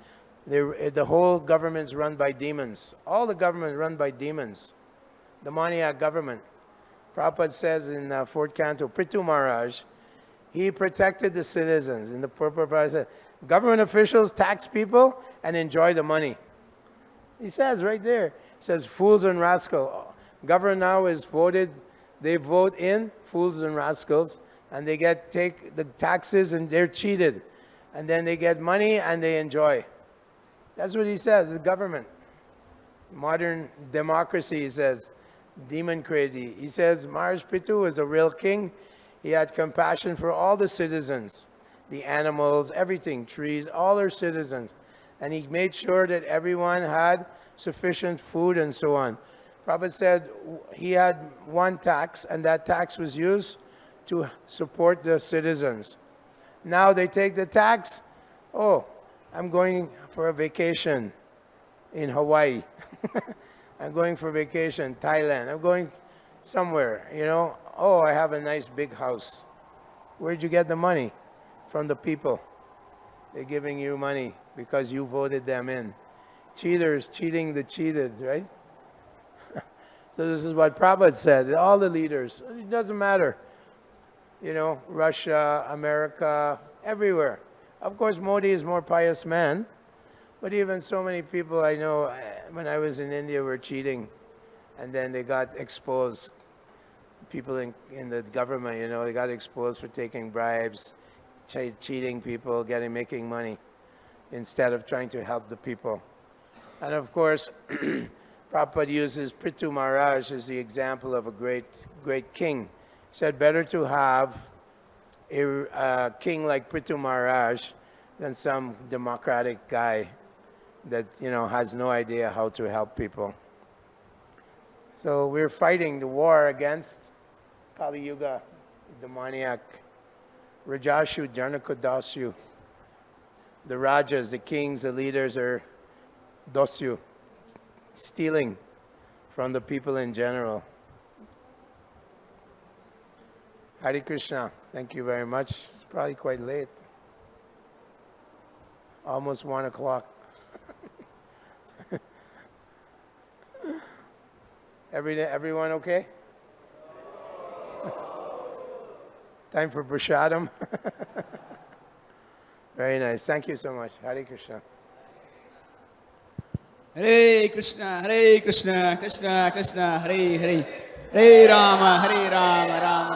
The whole government's run by demons. All the government run by demons. Demoniac government. Prabhupada says in 4th Canto, Prithu Maharaj, he protected the citizens. In the Prabhupada said, government officials tax people and enjoy the money. He says right there, he says, fools and rascals. Government now is voted, they vote in fools and rascals, and they take the taxes and they're cheated. And then they get money and they enjoy. That's what he says, the government. Modern democracy, he says, demon crazy. He says Maharaj Prithu was a real king. He had compassion for all the citizens, the animals, everything, trees, all their citizens. And he made sure that everyone had sufficient food and so on. Prabhupada said he had one tax, and that tax was used to support the citizens. Now they take the tax, I'm going for a vacation in Hawaii. I'm going for vacation, Thailand. I'm going somewhere, I have a nice big house. Where'd you get the money? From the people. They're giving you money because you voted them in. Cheaters cheating the cheated, right? So this is what Prabhupada said. All the leaders, it doesn't matter. Russia, America, everywhere. Of course, Modi is more pious man, but even so many people I know when I was in India were cheating, and then they got exposed. people in the government, you know, they got exposed for taking bribes, cheating people, making money, instead of trying to help the people. And of course, Prabhupada uses Prithu Maharaj as the example of a great king. He said, better to have a king like Prithu Maharaj than some democratic guy that, you know, has no idea how to help people. So we're fighting the war against Kali Yuga, demoniac, Rajashu, Janakadasyu. The Rajas, the kings, the leaders are Dosyu, stealing from the people in general. Hare Krishna, thank you very much. It's probably quite late. Almost 1 o'clock. Everyone okay? Time for prashadam. Very nice. Thank you so much. Hare Krishna. Hare Krishna, Krishna Krishna, Hare Hare, Hare Rama, Rama